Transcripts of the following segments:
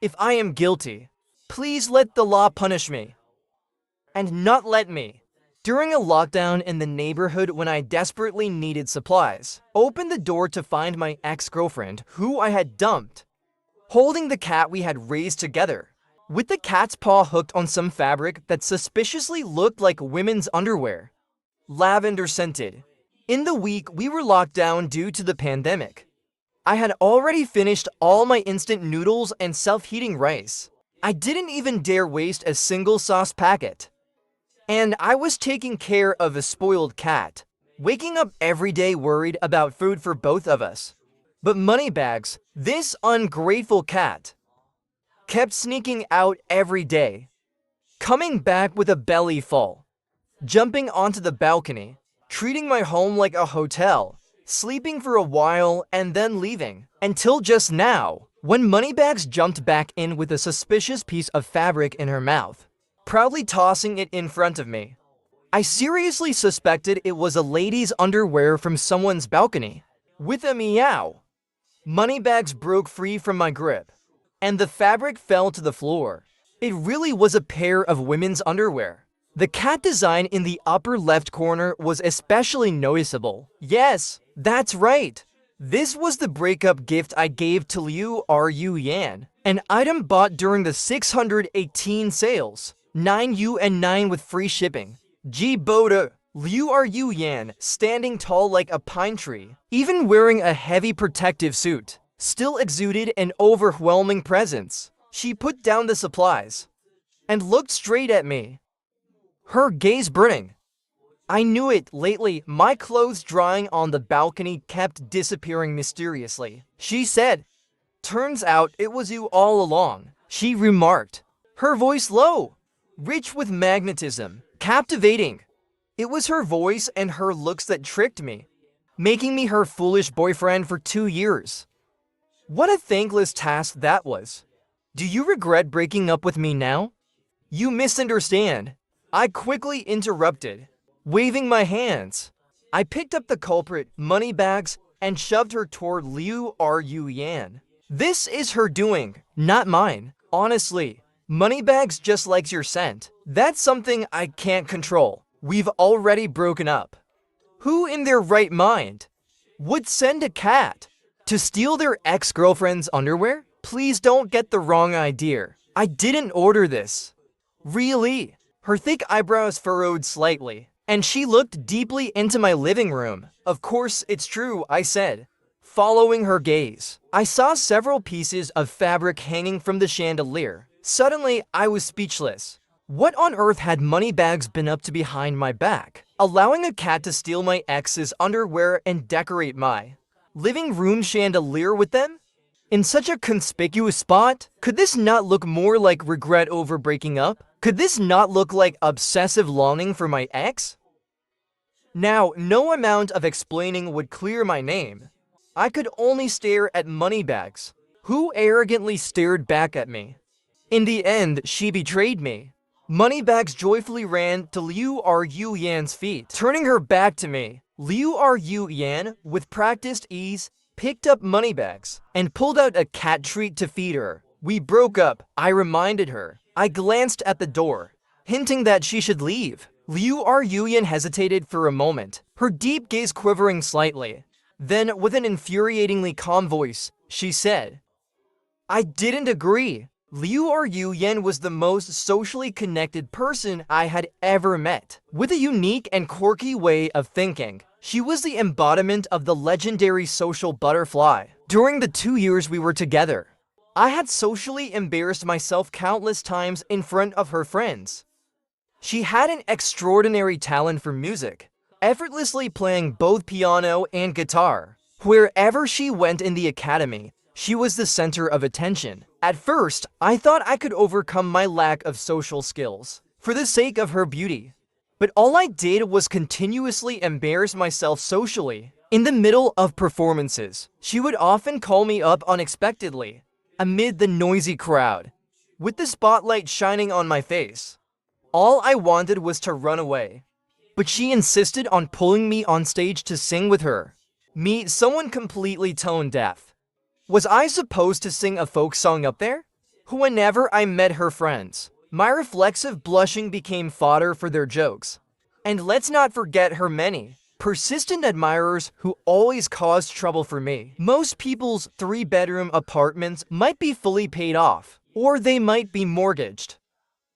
If I am guilty, please let the law punish me. And not let me. During a lockdown in the neighborhood when I desperately needed supplies, opened the door to find my ex-girlfriend, who I had dumped, holding the cat we had raised together, with the cat's paw hooked on some fabric that suspiciously looked like women's underwear. Lavender scented. In the week we were locked down due to the pandemic, I had already finished all my instant noodles and self-heating rice. I didn't even dare waste a single sauce packet. And I was taking care of a spoiled cat, waking up every day worried about food for both of us. But Moneybags, this ungrateful cat, kept sneaking out every day, coming back with a belly full, jumping onto the balcony, treating my home like a hotel, sleeping for a while and then leaving, until just now, when Moneybags jumped back in with a suspicious piece of fabric in her mouth, proudly tossing it in front of me. I seriously suspected it was a lady's underwear from someone's balcony. With a meow, Moneybags broke free from my grip, and the fabric fell to the floor. It really was a pair of women's underwear. The cat design in the upper left corner was especially noticeable. Yes, that's right. This was the breakup gift I gave to Liu Yan, an item bought during the 618 sales. 9U and 9 with free shipping. G Boda. Liu Yan, standing tall like a pine tree, even wearing a heavy protective suit, still exuded an overwhelming presence. She put down the supplies and looked straight at me, her gaze burning. I knew it. Lately, my clothes drying on the balcony kept disappearing mysteriously. She said, "Turns out it was you all along," she remarked, her voice low, rich with magnetism, captivating. It was her voice and her looks that tricked me, making me her foolish boyfriend for 2 years. What a thankless task that was. Do you regret breaking up with me now? You misunderstand. I quickly interrupted, waving my hands. I picked up the culprit, Moneybags, and shoved her toward Liu Yan. This is her doing, not mine. Honestly, Moneybags just likes your scent. That's something I can't control. We've already broken up. Who in their right mind would send a cat to steal their ex-girlfriend's underwear? Please don't get the wrong idea. I didn't order this. Really? Her thick eyebrows furrowed slightly, and she looked deeply into my living room. Of course, it's true, I said, following her gaze. I saw several pieces of fabric hanging from the chandelier. Suddenly, I was speechless. What on earth had Moneybags been up to behind my back, allowing a cat to steal my ex's underwear and decorate my living room chandelier with them? In such a conspicuous spot? Could this not look more like regret over breaking up? Could this not look like obsessive longing for my ex? Now, no amount of explaining would clear my name. I could only stare at Moneybags, who arrogantly stared back at me. In the end, she betrayed me. Moneybags joyfully ran to Liu Yan's feet, turning her back to me. Liu Yan, with practiced ease, picked up Moneybags and pulled out a cat treat to feed her. We broke up, I reminded her. I glanced at the door, hinting that she should leave. Liu Yan hesitated for a moment, her deep gaze quivering slightly. Then, with an infuriatingly calm voice, she said, "I didn't agree." Liu Yan was the most socially connected person I had ever met. With a unique and quirky way of thinking, she was the embodiment of the legendary social butterfly. During the 2 years we were together, I had socially embarrassed myself countless times in front of her friends. She had an extraordinary talent for music, effortlessly playing both piano and guitar. Wherever she went in the academy, she was the center of attention. At first, I thought I could overcome my lack of social skills for the sake of her beauty. But all I did was continuously embarrass myself socially. In the middle of performances, she would often call me up unexpectedly, amid the noisy crowd, with the spotlight shining on my face. All I wanted was to run away. But she insisted on pulling me on stage to sing with her. Me, someone completely tone deaf. Was I supposed to sing a folk song up there? Whenever I met her friends, my reflexive blushing became fodder for their jokes. And let's not forget her many persistent admirers who always caused trouble for me. Most people's 3-bedroom apartments might be fully paid off, or they might be mortgaged.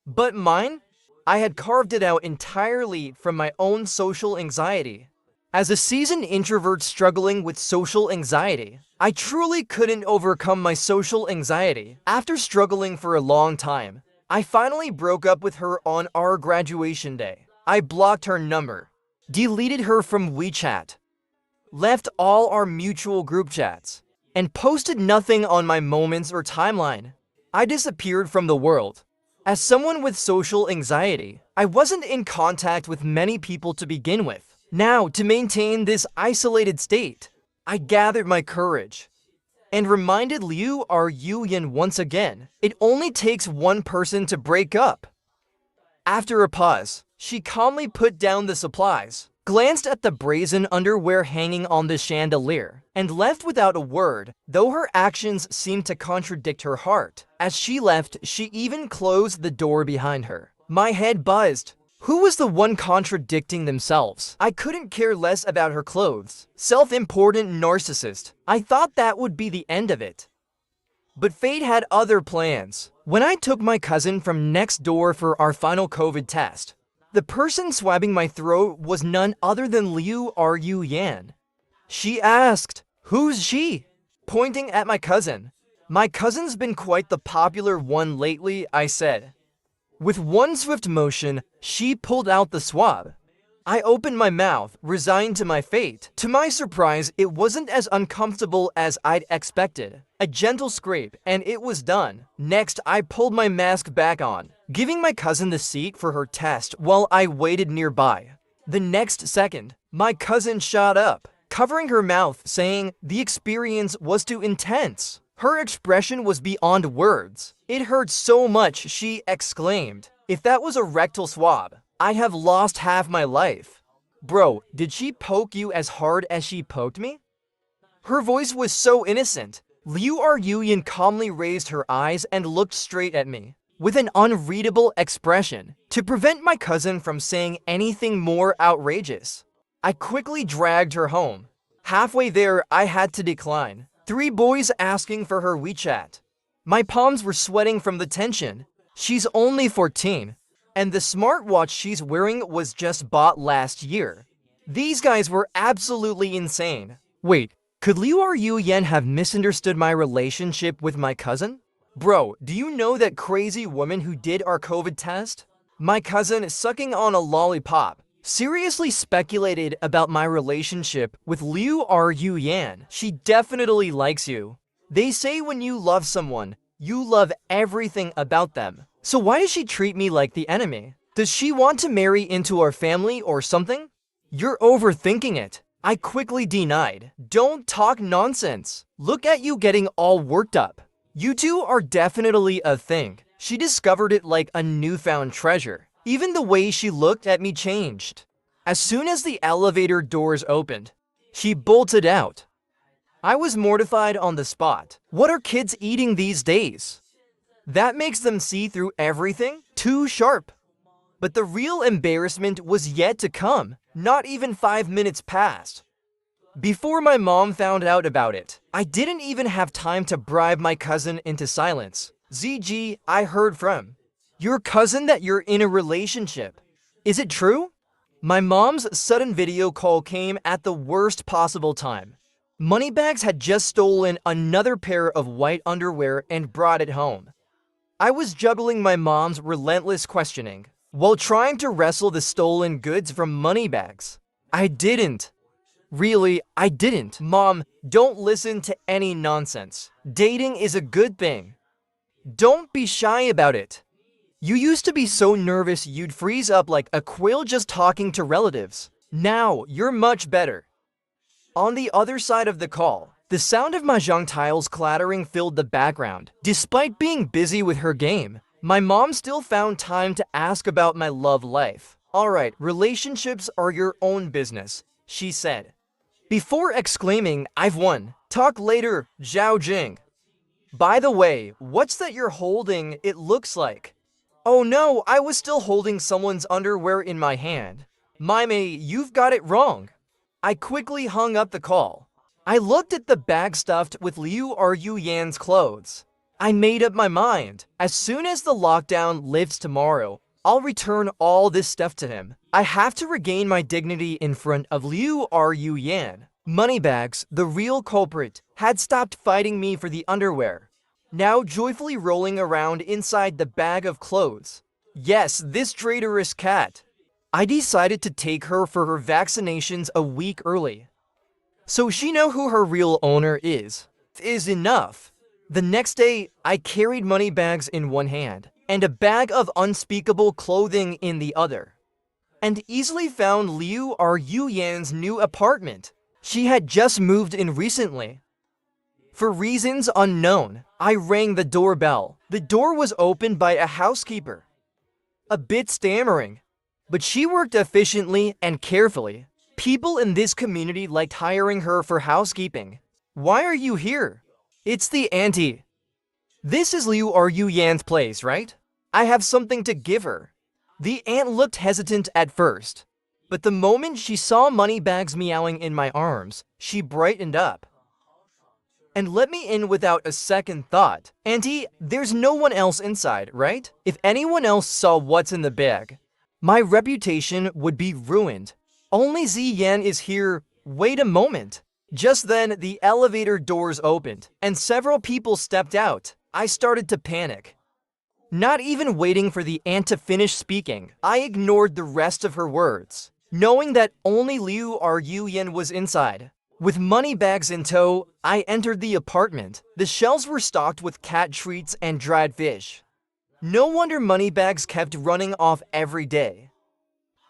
But mine? I had carved it out entirely from my own social anxiety. As a seasoned introvert struggling with social anxiety, I truly couldn't overcome my social anxiety. After struggling for a long time, I finally broke up with her on our graduation day. I blocked her number, deleted her from WeChat, left all our mutual group chats, and posted nothing on my moments or timeline. I disappeared from the world. As someone with social anxiety, I wasn't in contact with many people to begin with. Now, to maintain this isolated state, I gathered my courage and reminded Liu our Yuyan once again, it only takes one person to break up. After a pause, she calmly put down the supplies, glanced at the brazen underwear hanging on the chandelier, and left without a word, though her actions seemed to contradict her heart. As she left, she even closed the door behind her. My head buzzed. Who was the one contradicting themselves? I couldn't care less about her clothes. Self-important narcissist. I thought that would be the end of it. But fate had other plans. When I took my cousin from next door for our final COVID test, the person swabbing my throat was none other than Liu Ru Yan. She asked, "Who's she?" Pointing at my cousin. My cousin's been quite the popular one lately, I said. With one swift motion, she pulled out the swab. I opened my mouth, resigned to my fate. To my surprise, it wasn't as uncomfortable as I'd expected. A gentle scrape, and it was done. Next, I pulled my mask back on, giving my cousin the seat for her test while I waited nearby. The next second, my cousin shot up, covering her mouth, saying the experience was too intense. Her expression was beyond words. It hurt so much, she exclaimed. If that was a rectal swab, I'd have lost half my life. Bro, did she poke you as hard as she poked me? Her voice was so innocent. Liu Yuyan calmly raised her eyes and looked straight at me, with an unreadable expression, to prevent my cousin from saying anything more outrageous. I quickly dragged her home. Halfway there, I had to decline. 3 boys asking for her WeChat. My palms were sweating from the tension. She's only 14. And the smartwatch she's wearing was just bought last year. These guys were absolutely insane. Wait, could Liu Yuyan have misunderstood my relationship with my cousin? Bro, do you know that crazy woman who did our COVID test? My cousin, sucking on a lollipop, seriously speculated about my relationship with Liu Yuyan. She definitely likes you. They say when you love someone, you love everything about them. So why does she treat me like the enemy? Does she want to marry into our family or something? You're overthinking it. I quickly denied. Don't talk nonsense. Look at you getting all worked up. You two are definitely a thing. She discovered it like a newfound treasure. Even the way she looked at me changed. As soon as the elevator doors opened, she bolted out. I was mortified on the spot. What are kids eating these days? That makes them see through everything? Too sharp. But the real embarrassment was yet to come. Not even 5 minutes passed before my mom found out about it. I didn't even have time to bribe my cousin into silence. ZG, I heard from your cousin that you're in a relationship. Is it true? My mom's sudden video call came at the worst possible time. Moneybags had just stolen another pair of white underwear and brought it home. I was juggling my mom's relentless questioning while trying to wrestle the stolen goods from Moneybags. I didn't. Really, I didn't. Mom, don't listen to any nonsense. Dating is a good thing. Don't be shy about it. You used to be so nervous you'd freeze up like a quail just talking to relatives. Now, you're much better. On the other side of the call, the sound of mahjong tiles clattering filled the background. Despite being busy with her game, my mom still found time to ask about my love life. Alright, relationships are your own business, she said, before exclaiming, I've won. Talk later, Zhao Jing. By the way, what's that you're holding? It looks like. Oh no, I was still holding someone's underwear in my hand. Mime, you've got it wrong. I quickly hung up the call. I looked at the bag stuffed with Liu Ryu Yan's clothes. I made up my mind. As soon as the lockdown lifts tomorrow, I'll return all this stuff to him. I have to regain my dignity in front of Liu Ryu Yan. Moneybags, the real culprit, had stopped fighting me for the underwear, now joyfully rolling around inside the bag of clothes. Yes, this traitorous cat. I decided to take her for her vaccinations a week early, so she know who her real owner is. Is enough. The next day, I carried money bags in one hand and a bag of unspeakable clothing in the other, and easily found Liu Ryu Yan's new apartment. She had just moved in recently. For reasons unknown, I rang the doorbell. The door was opened by a housekeeper, a bit stammering, but she worked efficiently and carefully. People in this community liked hiring her for housekeeping. Why are you here? It's the auntie. This is Liu Ryu Yan's place, right? I have something to give her. The aunt looked hesitant at first, but the moment she saw Moneybags meowing in my arms, she brightened up and let me in without a second thought. Auntie, there's no one else inside, right? If anyone else saw what's in the bag, my reputation would be ruined. Only Ziyan is here. Wait a moment. Just then, the elevator doors opened, and several people stepped out. I started to panic. Not even waiting for the aunt to finish speaking, I ignored the rest of her words, knowing that only Liu Ryu Yan was inside. With money bags in tow, I entered the apartment. The shelves were stocked with cat treats and dried fish. No wonder Moneybags kept running off every day.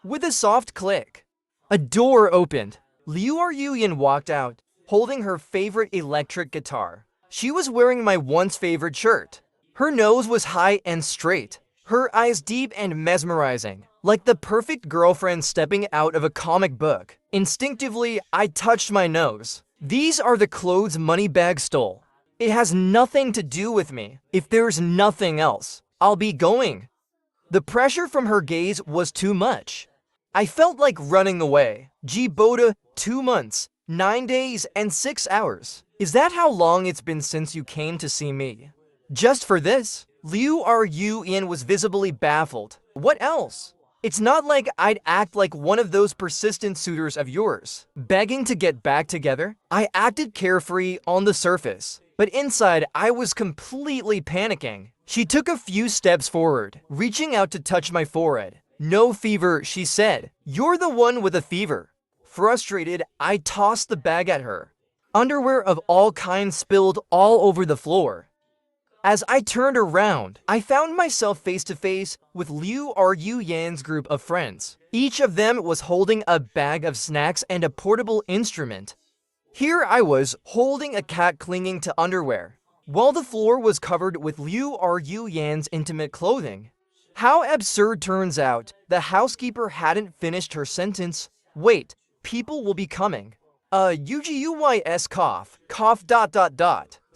With a soft click, a door opened. Liu Ryu Yan walked out, holding her favorite electric guitar. She was wearing my once favorite shirt. Her nose was high and straight, her eyes deep and mesmerizing, like the perfect girlfriend stepping out of a comic book. Instinctively, I touched my nose. These are the clothes Moneybags stole. It has nothing to do with me. If there's nothing else, I'll be going. The pressure from her gaze was too much. I felt like running away. Djibouti, 2 months, 9 days, and 6 hours. Is that how long it's been since you came to see me? Just for this? Liu Ryu Yan was visibly baffled. What else? It's not like I'd act like one of those persistent suitors of yours, begging to get back together. I acted carefree on the surface, but inside I was completely panicking. She took a few steps forward, reaching out to touch my forehead. No fever, she said. You're the one with a fever. Frustrated, I tossed the bag at her. Underwear of all kinds spilled all over the floor. As I turned around, I found myself face to face with Liu Ryu Yan's group of friends. Each of them was holding a bag of snacks and a portable instrument. Here I was, holding a cat clinging to underwear, while the floor was covered with Liu Ryu Yan's intimate clothing. How absurd. Turns out, the housekeeper hadn't finished her sentence. Wait, people will be coming. UGUYS cough.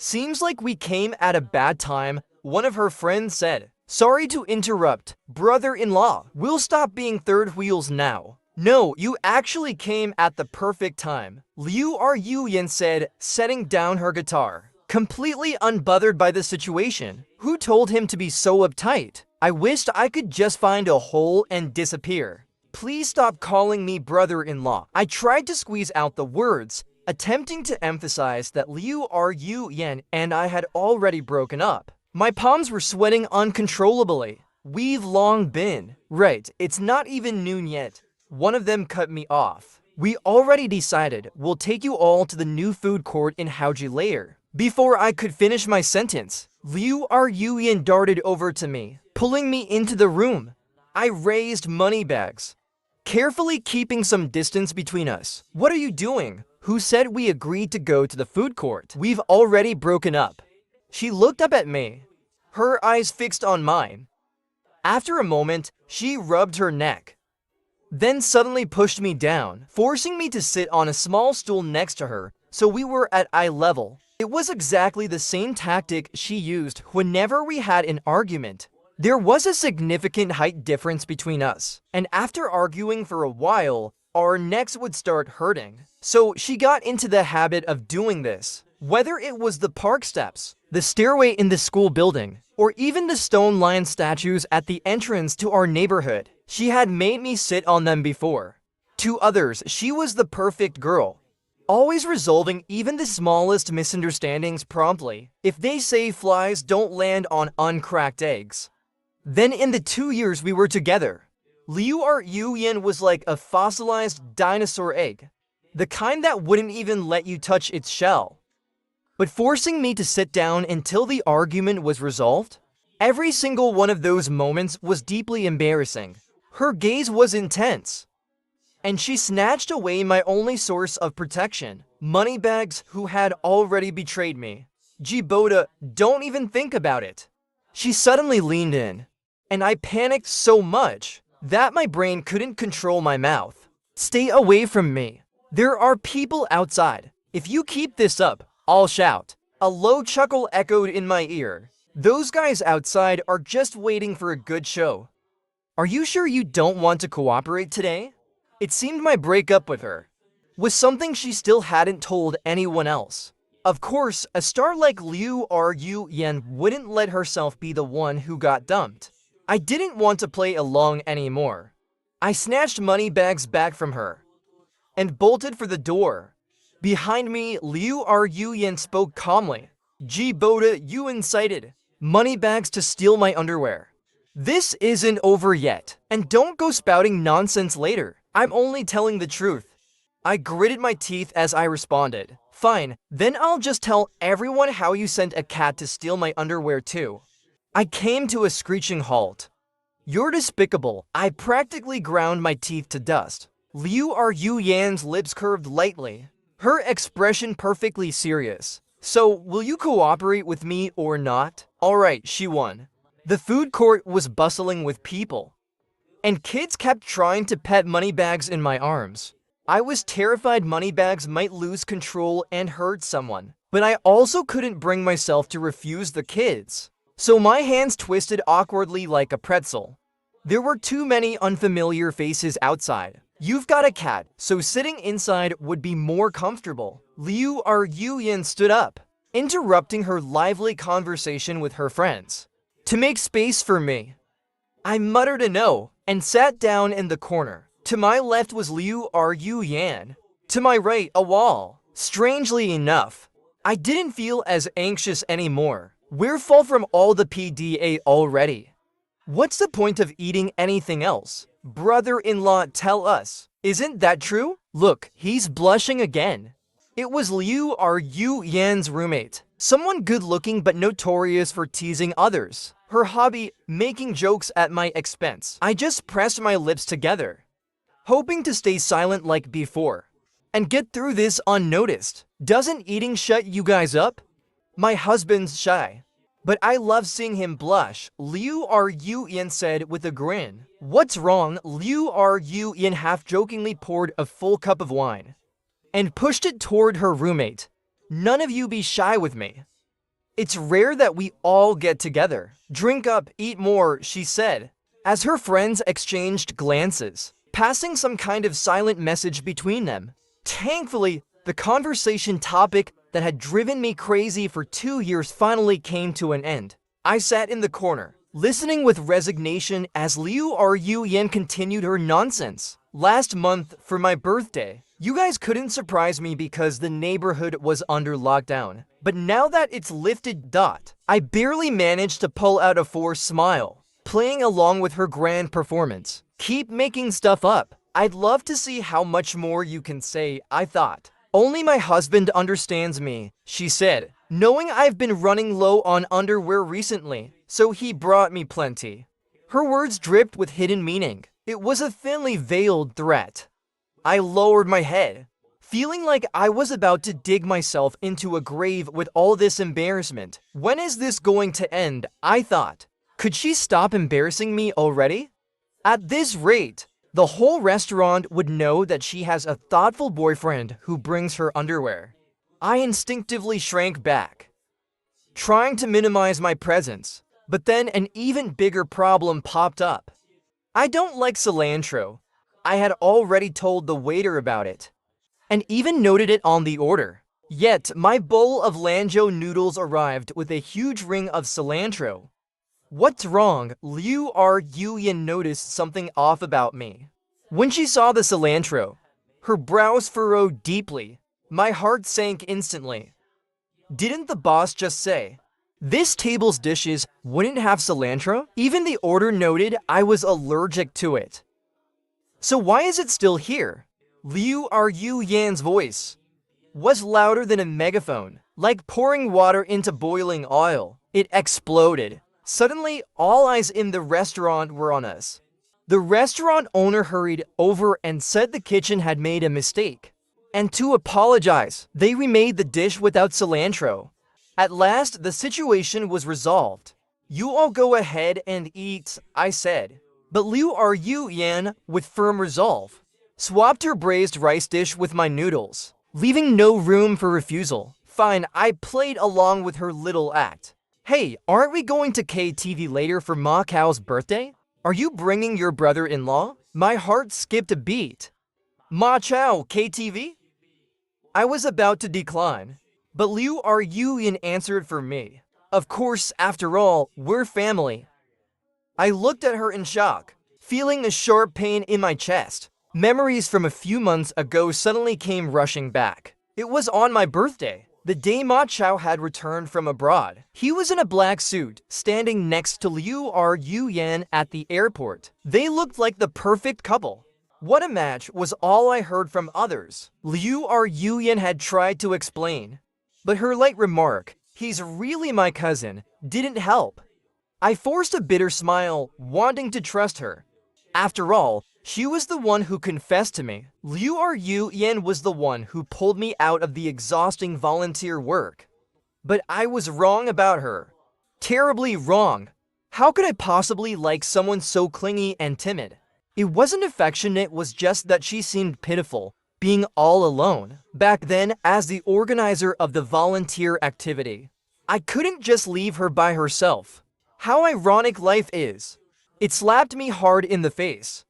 Seems like we came at a bad time, one of her friends said. Sorry to interrupt, brother-in-law. We'll stop being third wheels now. No, you actually came at the perfect time, Liu Ryu Yan said, setting down her guitar. Completely unbothered by the situation. Who told him to be so uptight? I wished I could just find a hole and disappear. Please stop calling me brother-in-law. I tried to squeeze out the words, attempting to emphasize that Liu Ryu Yan and I had already broken up. My palms were sweating uncontrollably. We've long been. Right, it's not even noon yet. One of them cut me off. We already decided we'll take you all to the new food court in Haoji later. Before I could finish my sentence, Liu Ryu Yan darted over to me, pulling me into the room. I raised Moneybags, carefully keeping some distance between us. What are you doing? Who said we agreed to go to the food court? We've already broken up. She looked up at me, her eyes fixed on mine. After a moment, she rubbed her neck, then suddenly pushed me down, forcing me to sit on a small stool next to her so we were at eye level. It was exactly the same tactic she used whenever we had an argument. There was a significant height difference between us, and after arguing for a while, our necks would start hurting. So she got into the habit of doing this. Whether it was the park steps, the stairway in the school building, or even the stone lion statues at the entrance to our neighborhood, she had made me sit on them before. To others, she was the perfect girl, always resolving even the smallest misunderstandings promptly. If they say flies don't land on uncracked eggs. Then in the 2 years we were together, Liu Yin was like a fossilized dinosaur egg, the kind that wouldn't even let you touch its shell. But forcing me to sit down until the argument was resolved? Every single one of those moments was deeply embarrassing. Her gaze was intense, and she snatched away my only source of protection, moneybags who had already betrayed me. Jiboda, don't even think about it. She suddenly leaned in, and I panicked so much that my brain couldn't control my mouth. Stay away from me. There are people outside. If you keep this up, I'll shout. A low chuckle echoed in my ear. Those guys outside are just waiting for a good show. Are you sure you don't want to cooperate today? It seemed my breakup with her was something she still hadn't told anyone else. Of course, a star like Liu Yin wouldn't let herself be the one who got dumped. I didn't want to play along anymore. I snatched moneybags back from her and bolted for the door. Behind me, Liu Yin spoke calmly. Jiboda, you incited moneybags to steal my underwear. This isn't over yet, and don't go spouting nonsense later. I'm only telling the truth. I gritted my teeth as I responded. Fine, then I'll just tell everyone how you sent a cat to steal my underwear too. I came to a screeching halt. You're despicable. I practically ground my teeth to dust. Liu Yan's lips curved lightly, her expression perfectly serious. So, will you cooperate with me or not? Alright, she won. The food court was bustling with people, and kids kept trying to pet moneybags in my arms. I was terrified moneybags might lose control and hurt someone, but I also couldn't bring myself to refuse the kids. So my hands twisted awkwardly like a pretzel. There were too many unfamiliar faces outside. You've got a cat, so sitting inside would be more comfortable. Liu Yin stood up, interrupting her lively conversation with her friends to make space for me. I muttered a no and sat down in the corner. To my left was Liu Yan. To my right, a wall. Strangely enough, I didn't feel as anxious anymore. We're full from all the PDA already. What's the point of eating anything else? Brother-in-law, tell us. Isn't that true? Look, he's blushing again. It was Liu Yan's roommate. Someone good-looking but notorious for teasing others. Her hobby, making jokes at my expense. I just pressed my lips together, hoping to stay silent like before and get through this unnoticed. Doesn't eating shut you guys up? My husband's shy, but I love seeing him blush, Liu Yin said with a grin. What's wrong? Liu Yin half-jokingly poured a full cup of wine and pushed it toward her roommate. None of you be shy with me. It's rare that we all get together. Drink up, eat more, she said, as her friends exchanged glances, passing some kind of silent message between them. Thankfully, the conversation topic that had driven me crazy for 2 years finally came to an end. I sat in the corner, listening with resignation as Liu Yin continued her nonsense. Last month, for my birthday, you guys couldn't surprise me because the neighborhood was under lockdown. But now that it's lifted, I barely managed to pull out a forced smile, playing along with her grand performance. Keep making stuff up. I'd love to see how much more you can say, I thought. Only my husband understands me, she said, knowing I've been running low on underwear recently, so he brought me plenty. Her words dripped with hidden meaning. It was a thinly veiled threat. I lowered my head, feeling like I was about to dig myself into a grave with all this embarrassment. When is this going to end? I thought. Could she stop embarrassing me already? At this rate, the whole restaurant would know that she has a thoughtful boyfriend who brings her underwear. I instinctively shrank back, trying to minimize my presence. But then an even bigger problem popped up. I don't like cilantro. I had already told the waiter about it, and even noted it on the order. Yet, my bowl of lanjo noodles arrived with a huge ring of cilantro. What's wrong? Liu Yuyan noticed something off about me. When she saw the cilantro, her brows furrowed deeply. My heart sank instantly. Didn't the boss just say, this table's dishes wouldn't have cilantro? Even the order noted I was allergic to it. So why is it still here? Liu Yuyan's voice was louder than a megaphone, like pouring water into boiling oil. It exploded. Suddenly, all eyes in the restaurant were on us. The restaurant owner hurried over and said the kitchen had made a mistake. And to apologize, they remade the dish without cilantro. At last, the situation was resolved. You all go ahead and eat, I said. But Liu Yuyan, with firm resolve, swapped her braised rice dish with my noodles, leaving no room for refusal. Fine, I played along with her little act. Hey, aren't we going to KTV later for Ma Cao's birthday? Are you bringing your brother-in-law? My heart skipped a beat. Ma Chao, KTV? I was about to decline, but Liu Yuyan answered for me. Of course, after all, we're family. I looked at her in shock, feeling a sharp pain in my chest. Memories from a few months ago suddenly came rushing back. It was on my birthday, the day Ma Chao had returned from abroad. He was in a black suit, standing next to Liu Yuyan at the airport. They looked like the perfect couple. What a match was all I heard from others. Liu Yuyan had tried to explain, but her light remark, he's really my cousin, didn't help. I forced a bitter smile, wanting to trust her. After all, she was the one who confessed to me. Liu Yuyan was the one who pulled me out of the exhausting volunteer work. But I was wrong about her. Terribly wrong. How could I possibly like someone so clingy and timid? It wasn't affection, it was just that she seemed pitiful, being all alone. Back then, as the organizer of the volunteer activity, I couldn't just leave her by herself. How ironic life is. It slapped me hard in the face.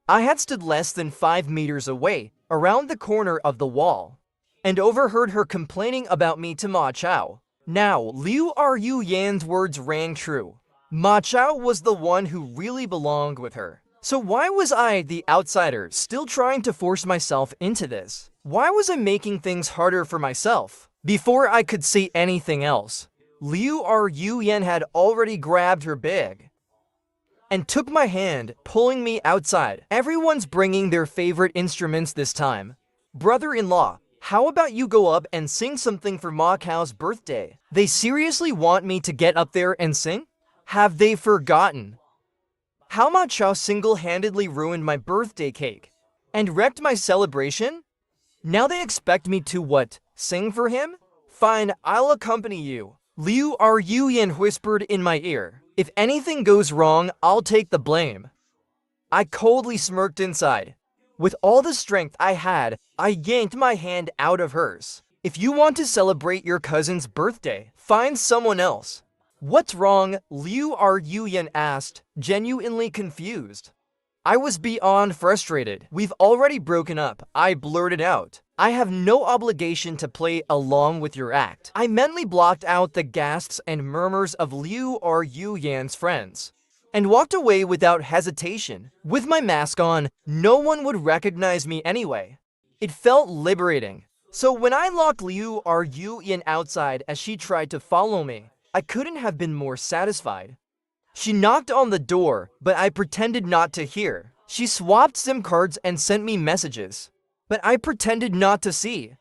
I had stood less than 5 meters away, around the corner of the wall, and overheard her complaining about me to Ma Chao. Now, Liu Yuyan's words rang true. Ma Chao was the one who really belonged with her. So why was I, the outsider, still trying to force myself into this? Why was I making things harder for myself? Before I could say anything else, Liu Yuyan had already grabbed her bag and took my hand, pulling me outside. Everyone's bringing their favorite instruments this time. Brother-in-law, how about you go up and sing something for Ma Cao's birthday? They seriously want me to get up there and sing? Have they forgotten how Ma Chao single-handedly ruined my birthday cake and wrecked my celebration? Now they expect me to what? Sing for him? Fine, I'll accompany you. Liu Yuyan whispered in my ear. If anything goes wrong, I'll take the blame. I coldly smirked inside. With all the strength I had, I yanked my hand out of hers. If you want to celebrate your cousin's birthday, find someone else. What's wrong? Liu Yuyan asked, genuinely confused. I was beyond frustrated. We've already broken up, I blurted out. I have no obligation to play along with your act. I mentally blocked out the gasps and murmurs of Liu Yuyan's friends and walked away without hesitation. With my mask on, no one would recognize me anyway. It felt liberating. So when I locked Liu Yuyan outside as she tried to follow me, I couldn't have been more satisfied. She knocked on the door, but I pretended not to hear. She swapped SIM cards and sent me messages, but I pretended not to see.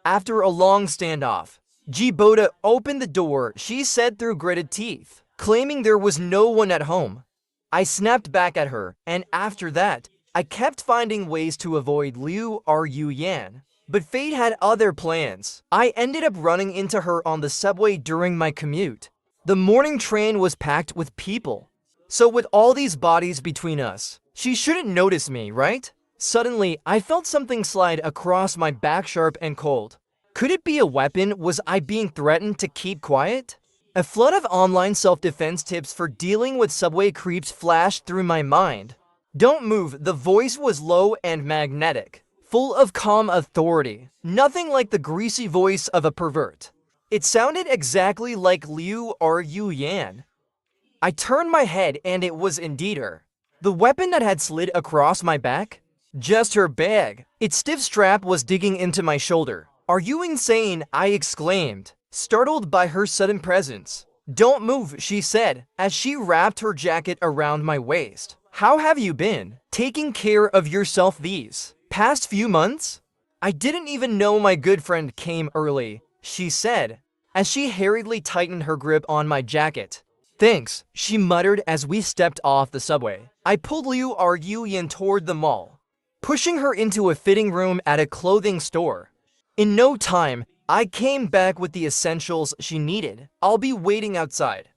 After a long standoff, Jiboda opened the door, she said through gritted teeth, claiming there was no one at home. I snapped back at her, and after that, I kept finding ways to avoid Liu Yuyan. But fate had other plans. I ended up running into her on the subway during my commute. The morning train was packed with people. So with all these bodies between us, she shouldn't notice me, right? Suddenly, I felt something slide across my back, sharp and cold. Could it be a weapon? Was I being threatened to keep quiet? A flood of online self-defense tips for dealing with subway creeps flashed through my mind. Don't move. The voice was low and magnetic, full of calm authority. Nothing like the greasy voice of a pervert. It sounded exactly like Liu Yan. I turned my head and it was indeed her. The weapon that had slid across my back? Just her bag. Its stiff strap was digging into my shoulder. Are you insane? I exclaimed, startled by her sudden presence. Don't move, she said, as she wrapped her jacket around my waist. How have you been? Taking care of yourself these past few months? I didn't even know my good friend came early, she said, as she hurriedly tightened her grip on my jacket. Thanks, she muttered as we stepped off the subway. I pulled Liu Yan toward the mall, pushing her into a fitting room at a clothing store. In no time, I came back with the essentials she needed. I'll be waiting outside.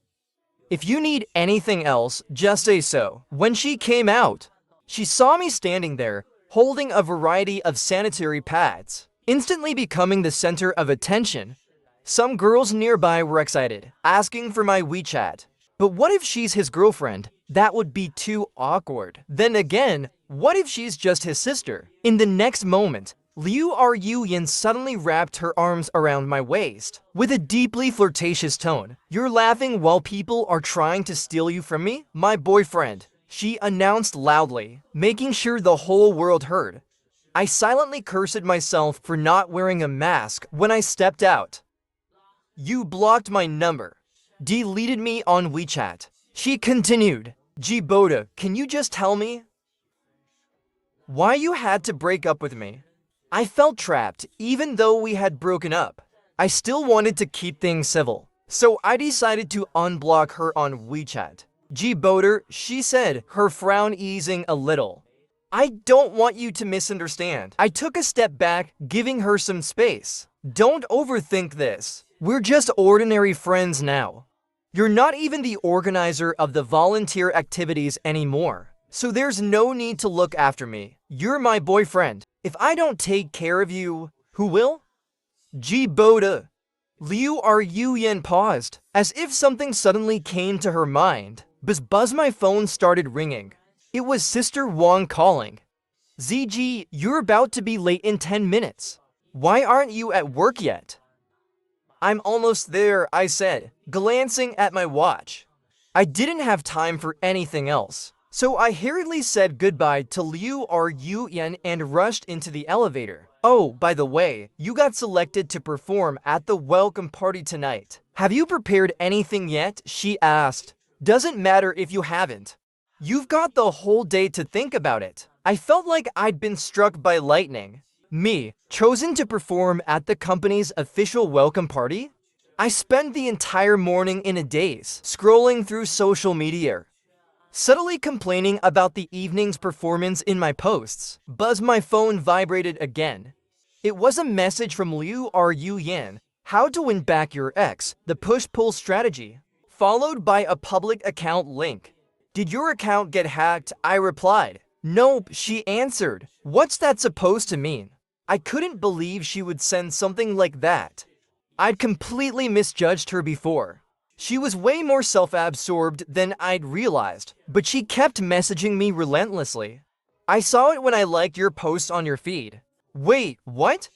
If you need anything else, just say so. When she came out, she saw me standing there, holding a variety of sanitary pads, instantly becoming the center of attention. Some girls nearby were excited, asking for my WeChat. But what if she's his girlfriend? That would be too awkward. Then again, what if she's just his sister? In the next moment, Liu Yan suddenly wrapped her arms around my waist. With a deeply flirtatious tone, "You're laughing while people are trying to steal you from me? My boyfriend," she announced loudly, making sure the whole world heard. I silently cursed myself for not wearing a mask when I stepped out. You blocked my number, deleted me on WeChat. She continued, Boda, can you just tell me why you had to break up with me? I felt trapped, even though we had broken up. I still wanted to keep things civil, so I decided to unblock her on WeChat. Boda, she said, her frown easing a little. I don't want you to misunderstand. I took a step back, giving her some space. Don't overthink this. We're just ordinary friends now. You're not even the organizer of the volunteer activities anymore, so there's no need to look after me. You're my boyfriend. If I don't take care of you, who will? Boda. Liu Yan paused, as if something suddenly came to her mind. Buzz, my phone started ringing. It was Sister Wang calling. ZG, you're about to be late in 10 minutes. Why aren't you at work yet? I'm almost there, I said, glancing at my watch. I didn't have time for anything else, so I hurriedly said goodbye to Liu Yan and rushed into the elevator. Oh, by the way, you got selected to perform at the welcome party tonight. Have you prepared anything yet? She asked. Doesn't matter if you haven't. You've got the whole day to think about it. I felt like I'd been struck by lightning. Me, chosen to perform at the company's official welcome party? I spent the entire morning in a daze, scrolling through social media, subtly complaining about the evening's performance in my posts. My phone vibrated again. It was a message from Liu Yan. How to win back your ex, the push-pull strategy, followed by a public account link. Did your account get hacked? I replied. Nope, she answered. What's that supposed to mean? I couldn't believe she would send something like that. I'd completely misjudged her before. She was way more self-absorbed than I'd realized, but she kept messaging me relentlessly. I saw it when I liked your post on your feed. Wait, what?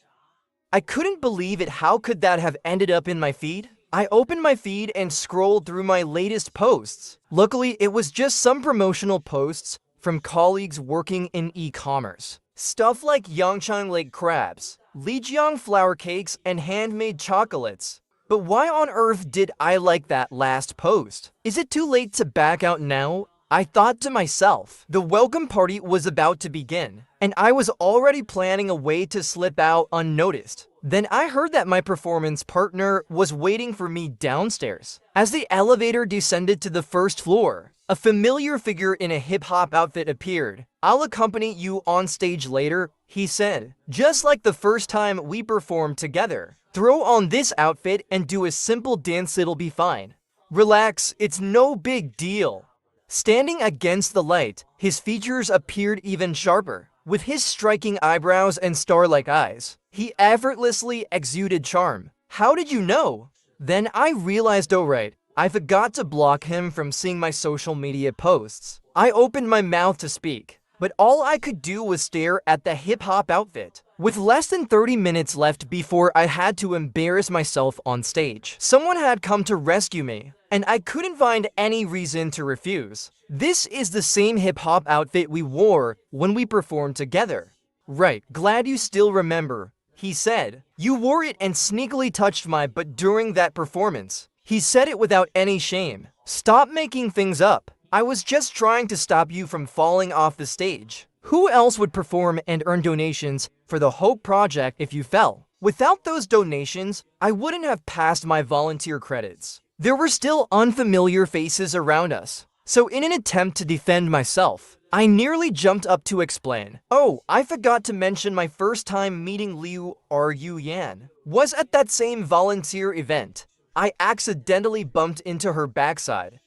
I couldn't believe it. How could that have ended up in my feed? I opened my feed and scrolled through my latest posts. Luckily, it was just some promotional posts from colleagues working in e-commerce. Stuff like Yangchang Lake crabs, Lijiang flour cakes, and handmade chocolates. But why on earth did I like that last post? Is it too late to back out now? I thought to myself. The welcome party was about to begin, and I was already planning a way to slip out unnoticed. Then I heard that my performance partner was waiting for me downstairs. As the elevator descended to the first floor, a familiar figure in a hip-hop outfit appeared. I'll accompany you on stage later, he said. Just like the first time we performed together. Throw on this outfit and do a simple dance, it'll be fine. Relax, it's no big deal. Standing against the light, his features appeared even sharper. With his striking eyebrows and star-like eyes, he effortlessly exuded charm. How did you know? Then I realized, oh right, I forgot to block him from seeing my social media posts. I opened my mouth to speak, but all I could do was stare at the hip-hop outfit. With less than 30 minutes left before I had to embarrass myself on stage, someone had come to rescue me, and I couldn't find any reason to refuse. This is the same hip-hop outfit we wore when we performed together. Right, glad you still remember, he said. You wore it and sneakily touched my butt during that performance. He said it without any shame. Stop making things up. I was just trying to stop you from falling off the stage. Who else would perform and earn donations for the Hope Project if you fell? Without those donations, I wouldn't have passed my volunteer credits. There were still unfamiliar faces around us. So in an attempt to defend myself, I nearly jumped up to explain. Oh, I forgot to mention my first time meeting Liu Yan was at that same volunteer event. I accidentally bumped into her backside.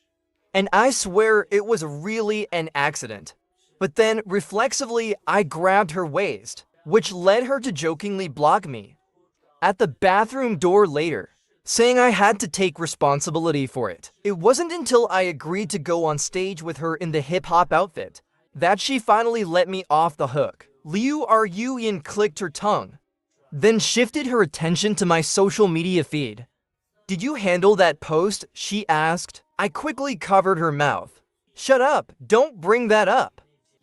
And I swear it was really an accident. But then, reflexively, I grabbed her waist, which led her to jokingly block me at the bathroom door later, saying I had to take responsibility for it. It wasn't until I agreed to go on stage with her in the hip-hop outfit that she finally let me off the hook. Liu Yan clicked her tongue, then shifted her attention to my social media feed. Did you handle that post? She asked. I quickly covered her mouth. Shut up, don't bring that up.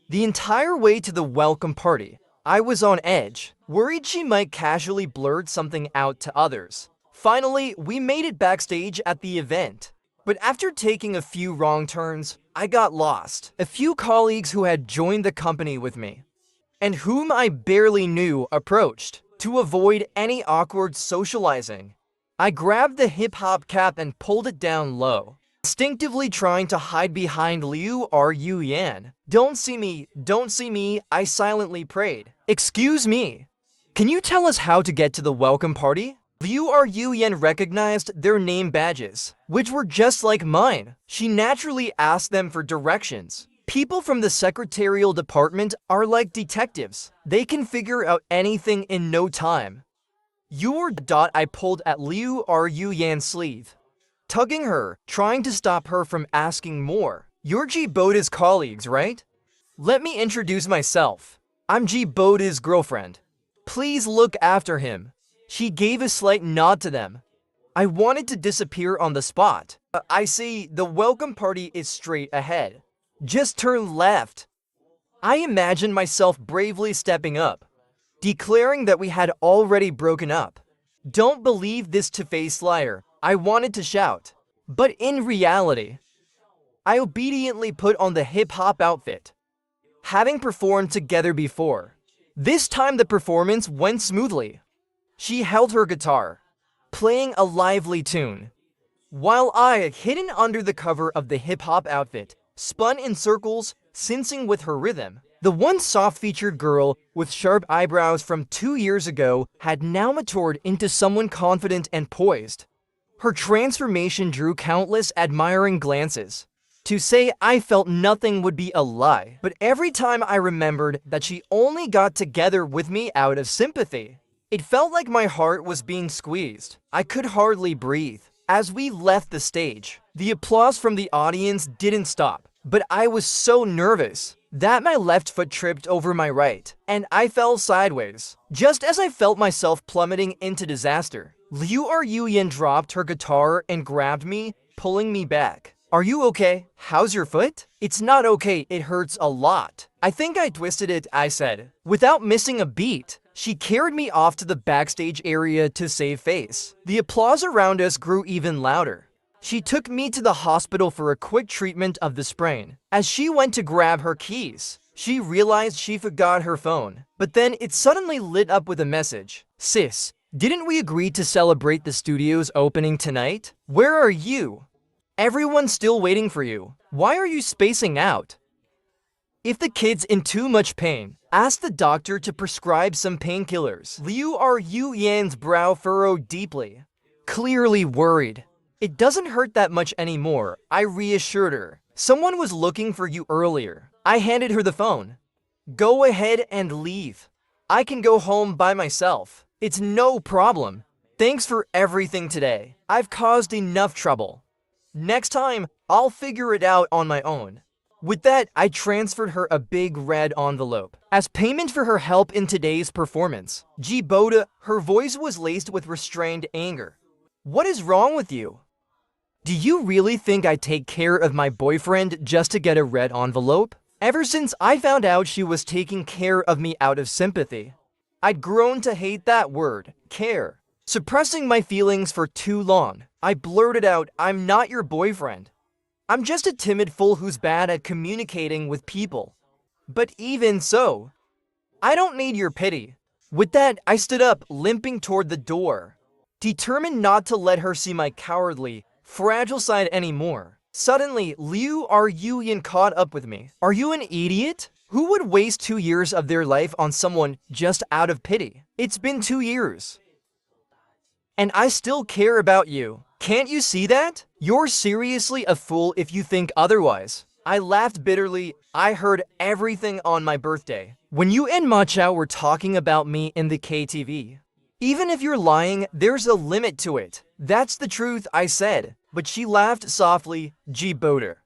The entire way to the welcome party, I was on edge, worried she might casually blurt something out to others. Finally, we made it backstage at the event. But after taking a few wrong turns, I got lost. A few colleagues who had joined the company with me, and whom I barely knew, approached. To avoid any awkward socializing, I grabbed the hip-hop cap and pulled it down low, instinctively trying to hide behind Liu Yan. Don't see me, I silently prayed. Excuse me, can you tell us how to get to the welcome party? Liu Yan recognized their name badges, which were just like mine. She naturally asked them for directions. People from the secretarial department are like detectives. They can figure out anything in no time. I pulled at Liu Yan's sleeve, tugging her, trying to stop her from asking more. You're Boda's colleagues, right? Let me introduce myself. I'm Boda's girlfriend. Please look after him. She gave a slight nod to them. I wanted to disappear on the spot. I see, the welcome party is straight ahead. Just turn left. I imagined myself bravely stepping up, declaring that we had already broken up. Don't believe this two-faced liar, I wanted to shout. But in reality, I obediently put on the hip-hop outfit, having performed together before. This time the performance went smoothly. She held her guitar, playing a lively tune, while I, hidden under the cover of the hip-hop outfit, spun in circles, syncing with her rhythm. The once soft-featured girl with sharp eyebrows from 2 years ago had now matured into someone confident and poised. Her transformation drew countless admiring glances. To say I felt nothing would be a lie, but every time I remembered that she only got together with me out of sympathy, it felt like my heart was being squeezed. I could hardly breathe. As we left the stage, the applause from the audience didn't stop, but I was so nervous that my left foot tripped over my right, and I fell sideways. Just as I felt myself plummeting into disaster, Liu Yan dropped her guitar and grabbed me, pulling me back. Are you okay? How's your foot? It's not okay, it hurts a lot. I think I twisted it, I said. Without missing a beat, she carried me off to the backstage area to save face. The applause around us grew even louder. She took me to the hospital for a quick treatment of the sprain. As she went to grab her keys, she realized she forgot her phone. But then it suddenly lit up with a message. Sis, didn't we agree to celebrate the studio's opening tonight? Where are you? Everyone's still waiting for you. Why are you spacing out? If the kid's in too much pain, ask the doctor to prescribe some painkillers. Liu Yan's brow furrowed deeply, clearly worried. It doesn't hurt that much anymore, I reassured her. Someone was looking for you earlier. I handed her the phone. Go ahead and leave. I can go home by myself. It's no problem. Thanks for everything today. I've caused enough trouble. Next time, I'll figure it out on my own. With that, I transferred her a big red envelope. As payment for her help in today's performance, Boda, her voice was laced with restrained anger. What is wrong with you? Do you really think I take care of my boyfriend just to get a red envelope? Ever since I found out she was taking care of me out of sympathy, I'd grown to hate that word, care. Suppressing my feelings for too long, I blurted out, I'm not your boyfriend. I'm just a timid fool who's bad at communicating with people. But even so, I don't need your pity. With that, I stood up, limping toward the door, determined not to let her see my cowardly, fragile side anymore. Suddenly, Liu Yuyan caught up with me. Are you an idiot? Who would waste 2 years of their life on someone just out of pity? It's been 2 years. And I still care about you. Can't you see that? You're seriously a fool if you think otherwise. I laughed bitterly. I heard everything on my birthday when you and Ma Chao were talking about me in the KTV. Even if you're lying, there's a limit to it. That's the truth, I said. But she laughed softly, Boda.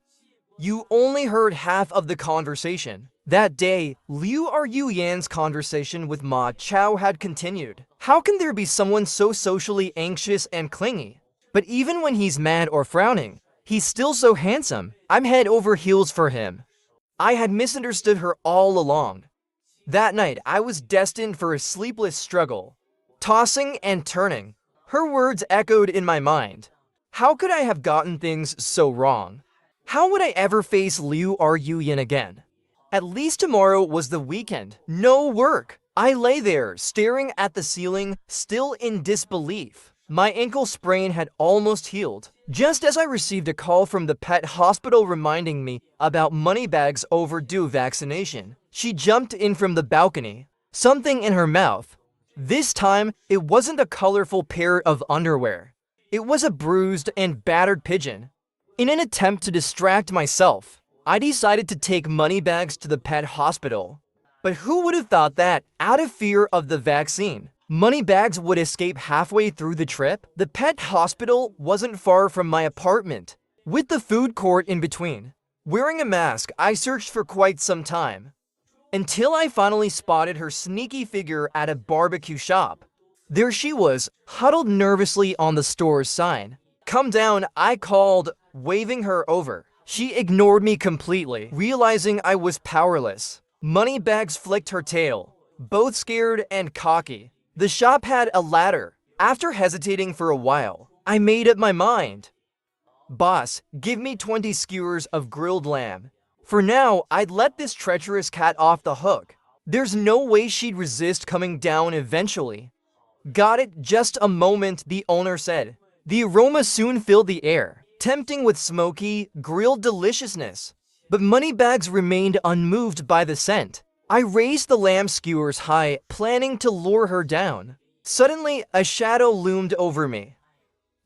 You only heard half of the conversation. That day, Liu Yuyan's conversation with Ma Chao had continued. How can there be someone so socially anxious and clingy? But even when he's mad or frowning, he's still so handsome. I'm head over heels for him. I had misunderstood her all along. That night, I was destined for a sleepless struggle, tossing and turning. Her words echoed in my mind. How could I have gotten things so wrong? How would I ever face Liu Yuyan again? At least tomorrow was the weekend. No work. I lay there, staring at the ceiling, still in disbelief. My ankle sprain had almost healed, just as I received a call from the pet hospital reminding me about Moneybag's overdue vaccination. She jumped in from the balcony, something in her mouth. This time, it wasn't a colorful pair of underwear. It was a bruised and battered pigeon. In an attempt to distract myself, I decided to take Moneybags to the pet hospital. But who would have thought that, out of fear of the vaccine, Moneybags would escape halfway through the trip? The pet hospital wasn't far from my apartment, with the food court in between. Wearing a mask, I searched for quite some time, until I finally spotted her sneaky figure at a barbecue shop. There she was, huddled nervously on the store's sign. Come down, I called, waving her over. She ignored me completely, realizing I was powerless. Moneybags flicked her tail, both scared and cocky. The shop had a ladder. After hesitating for a while, I made up my mind. Boss, give me 20 skewers of grilled lamb. For now, I'd let this treacherous cat off the hook. There's no way she'd resist coming down eventually. Got it, just a moment, the owner said. The aroma soon filled the air, tempting with smoky, grilled deliciousness. But Moneybags remained unmoved by the scent. I raised the lamb skewers high, planning to lure her down. Suddenly, a shadow loomed over me.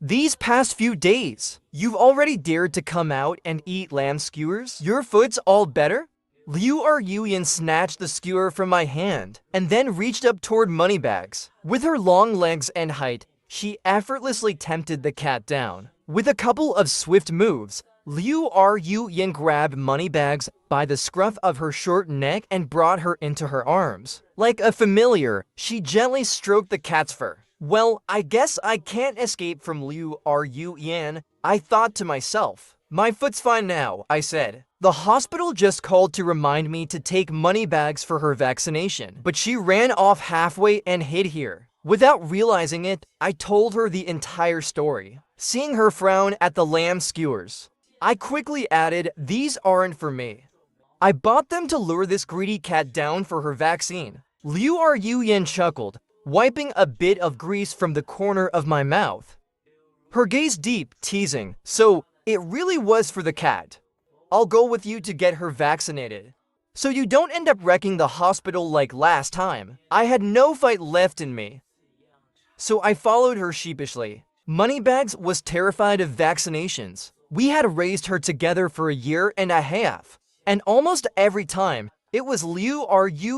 These past few days, you've already dared to come out and eat lamb skewers? Your foot's all better? Liu Yuyan snatched the skewer from my hand, and then reached up toward Moneybags. With her long legs and height, she effortlessly tempted the cat down. With a couple of swift moves, Liu Yuyan grabbed Moneybags by the scruff of her short neck and brought her into her arms. Like a familiar, she gently stroked the cat's fur. Well, I guess I can't escape from Liu Yuyan, I thought to myself. My foot's fine now, I said. The hospital just called to remind me to take Moneybags for her vaccination, but she ran off halfway and hid here. Without realizing it, I told her the entire story, seeing her frown at the lamb skewers. I quickly added, these aren't for me. I bought them to lure this greedy cat down for her vaccine. Liu Yuyan chuckled, wiping a bit of grease from the corner of my mouth. Her gaze deep, teasing, so it really was for the cat. I'll go with you to get her vaccinated, so you don't end up wrecking the hospital like last time. I had no fight left in me, so I followed her sheepishly. Moneybags was terrified of vaccinations. We had raised her together for a year and a half, and almost every time, It was Liu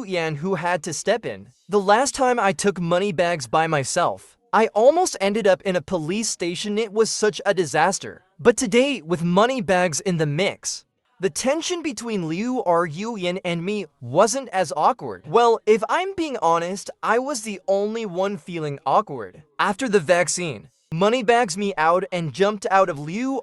Yan who had to step in. The last time I took money bags by myself, I almost ended up in a police station. It was such a disaster. But today, with money bags in the mix, the tension between Liu Yan and me wasn't as awkward. Well, if I'm being honest, I was the only one feeling awkward. After the vaccine, money bags me out and jumped out of Liu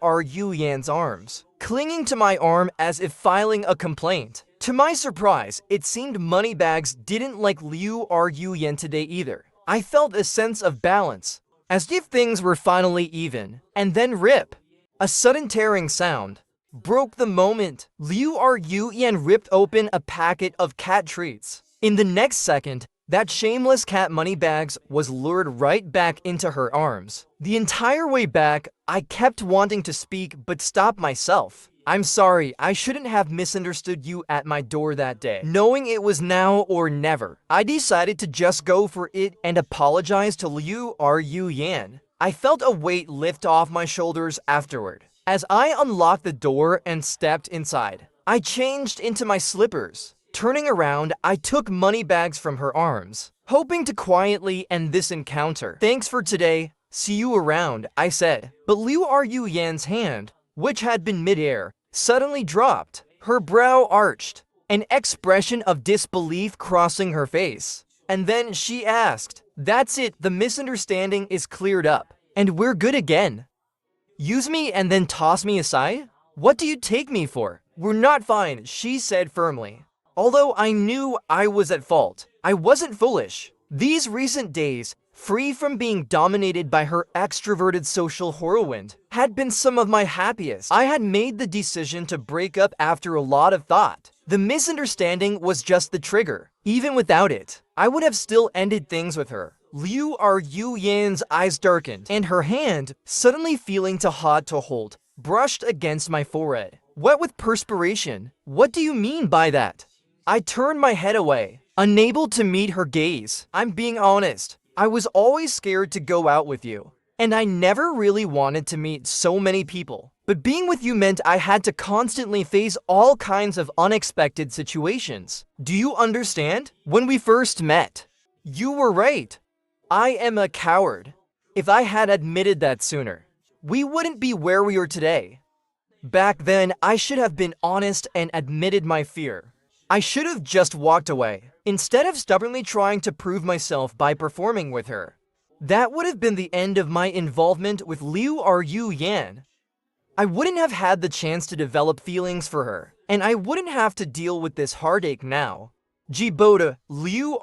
Yan's arms, clinging to my arm as if filing a complaint. To my surprise, it seemed Moneybags didn't like Liu Yan today either. I felt a sense of balance, as if things were finally even. And then rip! A sudden tearing sound broke the moment. Liu Yan ripped open a packet of cat treats. In the next second, that shameless cat Moneybags was lured right back into her arms. The entire way back, I kept wanting to speak but stopped myself. I'm sorry, I shouldn't have misunderstood you at my door that day. Knowing it was now or never, I decided to just go for it and apologize to Liu Yan. I felt a weight lift off my shoulders afterward. As I unlocked the door and stepped inside, I changed into my slippers. Turning around, I took Moneybags from her arms, hoping to quietly end this encounter. Thanks for today, see you around, I said. But Liu Yan's hand, which had been midair, suddenly dropped. Her brow arched, an expression of disbelief crossing her face. And then she asked, "That's it, the misunderstanding is cleared up, and we're good again. Use me and then toss me aside? What do you take me for?" "We're not fine," she said firmly. Although I knew I was at fault, I wasn't foolish. These recent days, free from being dominated by her extroverted social whirlwind, had been some of my happiest. I had made the decision to break up after a lot of thought. The misunderstanding was just the trigger. Even without it, I would have still ended things with her. Liu Yan's eyes darkened, and her hand, suddenly feeling too hot to hold, brushed against my forehead, wet with perspiration. "What do you mean by that?" I turned my head away, unable to meet her gaze. "I'm being honest. I was always scared to go out with you, and I never really wanted to meet so many people. But being with you meant I had to constantly face all kinds of unexpected situations. Do you understand? When we first met, you were right. I am a coward. If I had admitted that sooner, we wouldn't be where we are today. Back then, I should have been honest and admitted my fear. I should have just walked away, instead of stubbornly trying to prove myself by performing with her. That would have been the end of my involvement with Liu Yan. I wouldn't have had the chance to develop feelings for her, and I wouldn't have to deal with this heartache now." Jiboda, Liu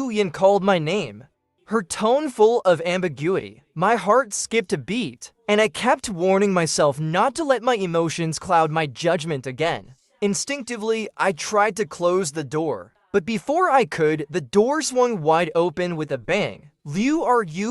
Yan called my name, her tone full of ambiguity. My heart skipped a beat, and I kept warning myself not to let my emotions cloud my judgment again. Instinctively, I tried to close the door, but before I could, the door swung wide open with a bang. Liu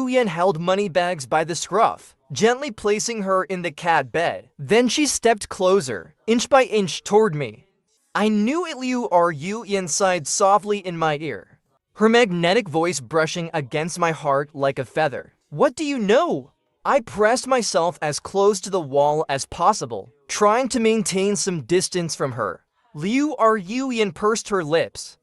Yan held Moneybags by the scruff, gently placing her in the cat bed. Then she stepped closer, inch by inch toward me. I knew it. Liu Yan sighed softly in my ear, her magnetic voice brushing against my heart like a feather. "What do you know?" I pressed myself as close to the wall as possible, trying to maintain some distance from her. Liu Yan pursed her lips,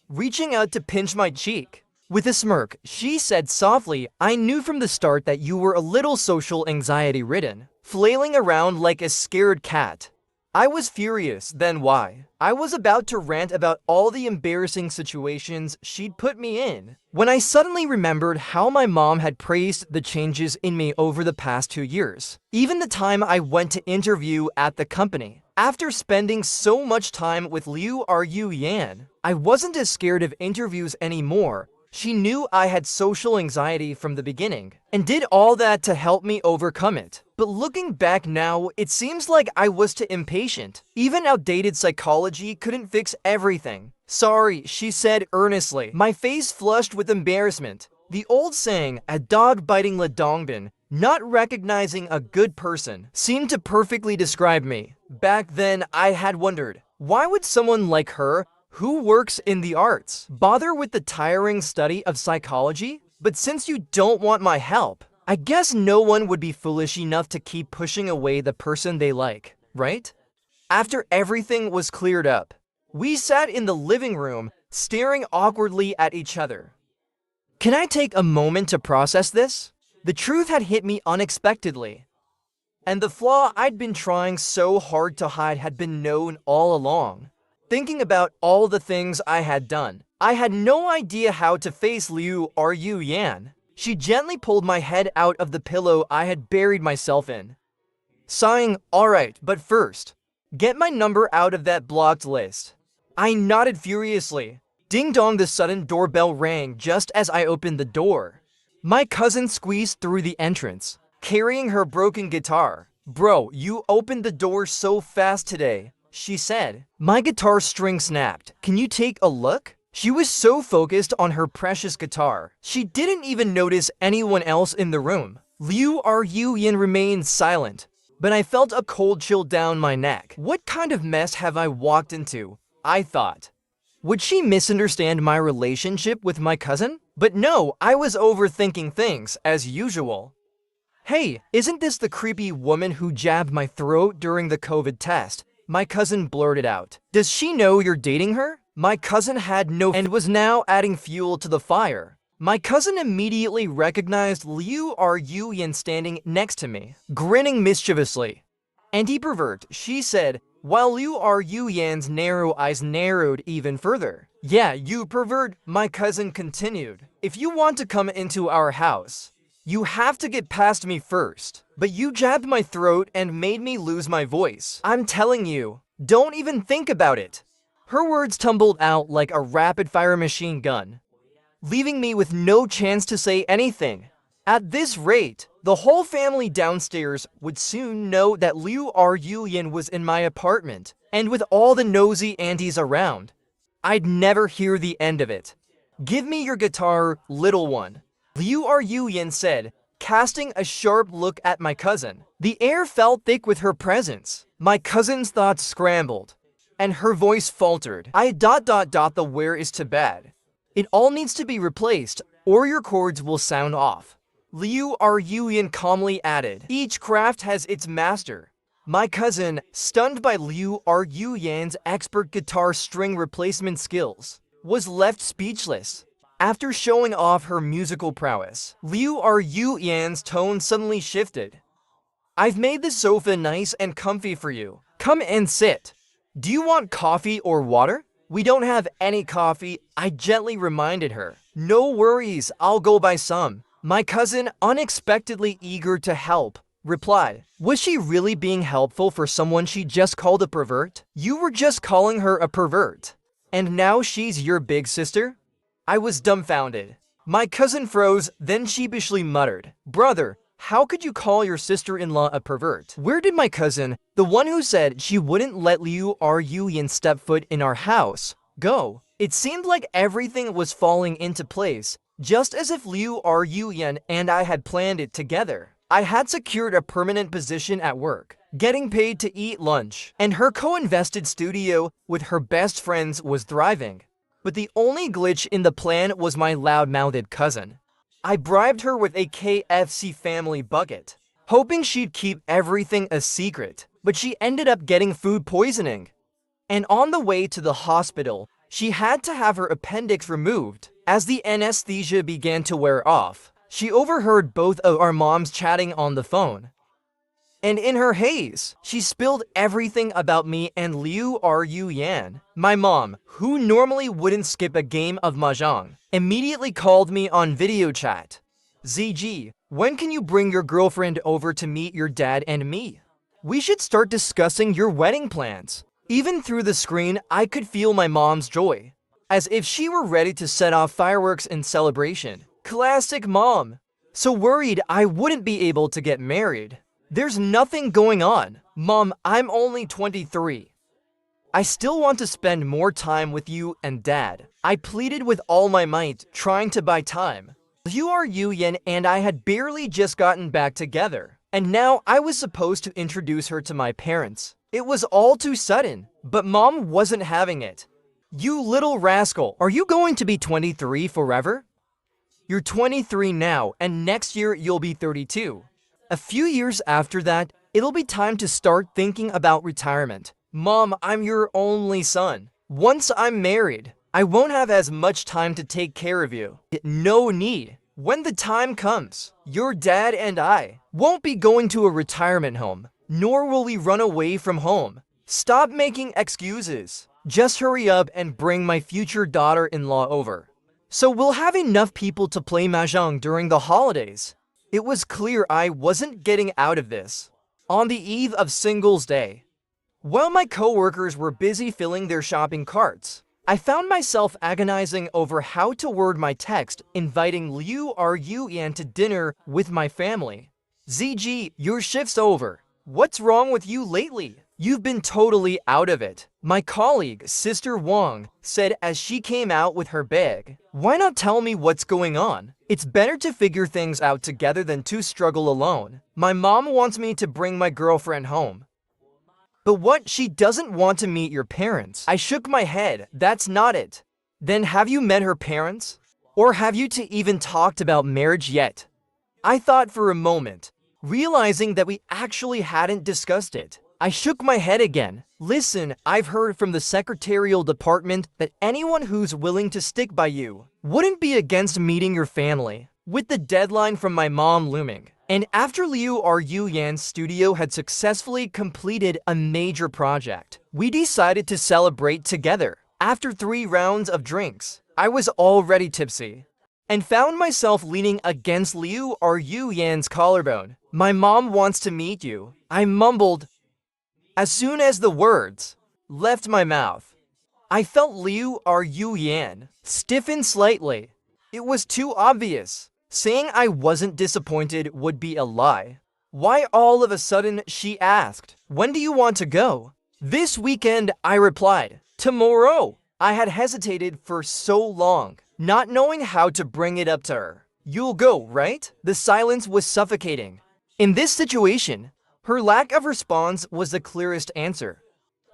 reaching out to pinch my cheek. With a smirk, she said softly, "I knew from the start that you were a little social anxiety-ridden, flailing around like a scared cat." I was furious, then why? I was about to rant about all the embarrassing situations she'd put me in, when I suddenly remembered how my mom had praised the changes in me over the past 2 years. Even the time I went to interview at the company. After spending so much time with Liu Yan, I wasn't as scared of interviews anymore. She knew I had social anxiety from the beginning, and did all that to help me overcome it. But looking back now, it seems like I was too impatient. Even outdated psychology couldn't fix everything. "Sorry," she said earnestly, my face flushed with embarrassment. The old saying, "a dog biting la dongbin," not recognizing a good person, seemed to perfectly describe me. Back then, I had wondered, why would someone like her, who works in the arts, bother with the tiring study of psychology? But since you don't want my help, I guess no one would be foolish enough to keep pushing away the person they like, right? After everything was cleared up, We sat in the living room, staring awkwardly at each other. Can I take a moment to process this? The truth had hit me unexpectedly. And the flaw I'd been trying so hard to hide had been known all along. Thinking about all the things I had done, I had no idea how to face Liu Yan. She gently pulled my head out of the pillow I had buried myself in. Sighing, "Alright, but first, get my number out of that blocked list." I nodded furiously. Ding dong, the sudden doorbell rang just as I opened the door. My cousin squeezed through the entrance, carrying her broken guitar. "Bro, you opened the door so fast today," she said. My guitar string snapped. "Can you take a look?" She was so focused on her precious guitar, she didn't even notice anyone else in the room. Liu Yan remained silent, but I felt a cold chill down my neck. What kind of mess have I walked into? I thought. Would she misunderstand my relationship with my cousin? But no, I was overthinking things, as usual. "Hey, isn't this the creepy woman who jabbed my throat during the COVID test?" My cousin blurted out. "Does she know you're dating her?" My cousin had no and was now adding fuel to the fire. My cousin immediately recognized Liu Yan standing next to me, grinning mischievously. "Anti-pervert," she said, while Liu Yan's narrow eyes narrowed even further. "Yeah, you pervert," my cousin continued. "If you want to come into our house, you have to get past me first. But you jabbed my throat and made me lose my voice. I'm telling you, don't even think about it." Her words tumbled out like a rapid-fire machine gun, leaving me with no chance to say anything. At this rate, the whole family downstairs would soon know that Liu Yan was in my apartment, and with all the nosy aunties around, I'd never hear the end of it. "Give me your guitar, little one," Liu Yan said, casting a sharp look at my cousin. The air felt thick with her presence. My cousin's thoughts scrambled, and her voice faltered. The wire is too bad. It all needs to be replaced, or your chords will sound off." Liu Yan calmly added, "Each craft has its master." My cousin, stunned by Liu Yan's expert guitar string replacement skills, was left speechless. After showing off her musical prowess, Liu Yan's tone suddenly shifted. "I've made the sofa nice and comfy for you. Come and sit. Do you want coffee or water?" "We don't have any coffee," I gently reminded her. "No worries, I'll go buy some." My cousin, unexpectedly eager to help, replied. Was she really being helpful for someone she just called a pervert? "You were just calling her a pervert, and now she's your big sister?" I was dumbfounded. My cousin froze, then sheepishly muttered, "Brother, how could you call your sister-in-law a pervert?" Where did my cousin, the one who said she wouldn't let Liu Yan step foot in our house, go? It seemed like everything was falling into place, just as if Liu Yan and I had planned it together. I had secured a permanent position at work, getting paid to eat lunch, and her co-invested studio with her best friends was thriving. But the only glitch in the plan was my loud-mouthed cousin. I bribed her with a KFC family bucket, hoping she'd keep everything a secret, but she ended up getting food poisoning. And on the way to the hospital, she had to have her appendix removed. As the anesthesia began to wear off, she overheard both of our moms chatting on the phone. And in her haze, she spilled everything about me and Liu Yan. My mom, who normally wouldn't skip a game of mahjong, immediately called me on video chat. "ZG, when can you bring your girlfriend over to meet your dad and me? We should start discussing your wedding plans." Even through the screen, I could feel my mom's joy, as if she were ready to set off fireworks in celebration. Classic mom. So worried I wouldn't be able to get married. "There's nothing going on. Mom, I'm only 23. I still want to spend more time with you and Dad." I pleaded with all my might, trying to buy time. Liu Yan and I had barely just gotten back together, and now I was supposed to introduce her to my parents. It was all too sudden, but Mom wasn't having it. "You little rascal, are you going to be 23 forever? You're 23 now, and next year you'll be 32. A few years after that, it'll be time to start thinking about retirement. Mom, I'm your only son. Once I'm married, I won't have as much time to take care of you. No need. When the time comes, your dad and I won't be going to a retirement home, nor will we run away from home. Stop making excuses. Just hurry up and bring my future daughter-in-law over. So we'll have enough people to play mahjong during the holidays. It was clear I wasn't getting out of this. On the eve of Singles Day, while my coworkers were busy filling their shopping carts, I found myself agonizing over how to word my text inviting Liu Ruyan to dinner with my family. ZG, your shift's over. What's wrong with you lately? You've been totally out of it. My colleague, Sister Wang, said as she came out with her bag. Why not tell me what's going on? It's better to figure things out together than to struggle alone. My mom wants me to bring my girlfriend home. But what? She doesn't want to meet your parents. I shook my head. That's not it. Then have you met her parents? Or have you two even talked about marriage yet? I thought for a moment, realizing that we actually hadn't discussed it. I shook my head again. Listen, I've heard from the secretarial department that anyone who's willing to stick by you wouldn't be against meeting your family, with the deadline from my mom looming. And after Liu Ruyan's studio had successfully completed a major project, we decided to celebrate together. After 3 rounds of drinks, I was already tipsy and found myself leaning against Liu Ruyan's collarbone. My mom wants to meet you, I mumbled. As soon as the words left my mouth, I felt Liu Ruyan stiffen slightly. It was too obvious. Saying I wasn't disappointed would be a lie. Why all of a sudden, she asked. When do you want to go? This weekend, I replied. Tomorrow. I had hesitated for so long, not knowing how to bring it up to her. You'll go, right? The silence was suffocating. In this situation, her lack of response was the clearest answer.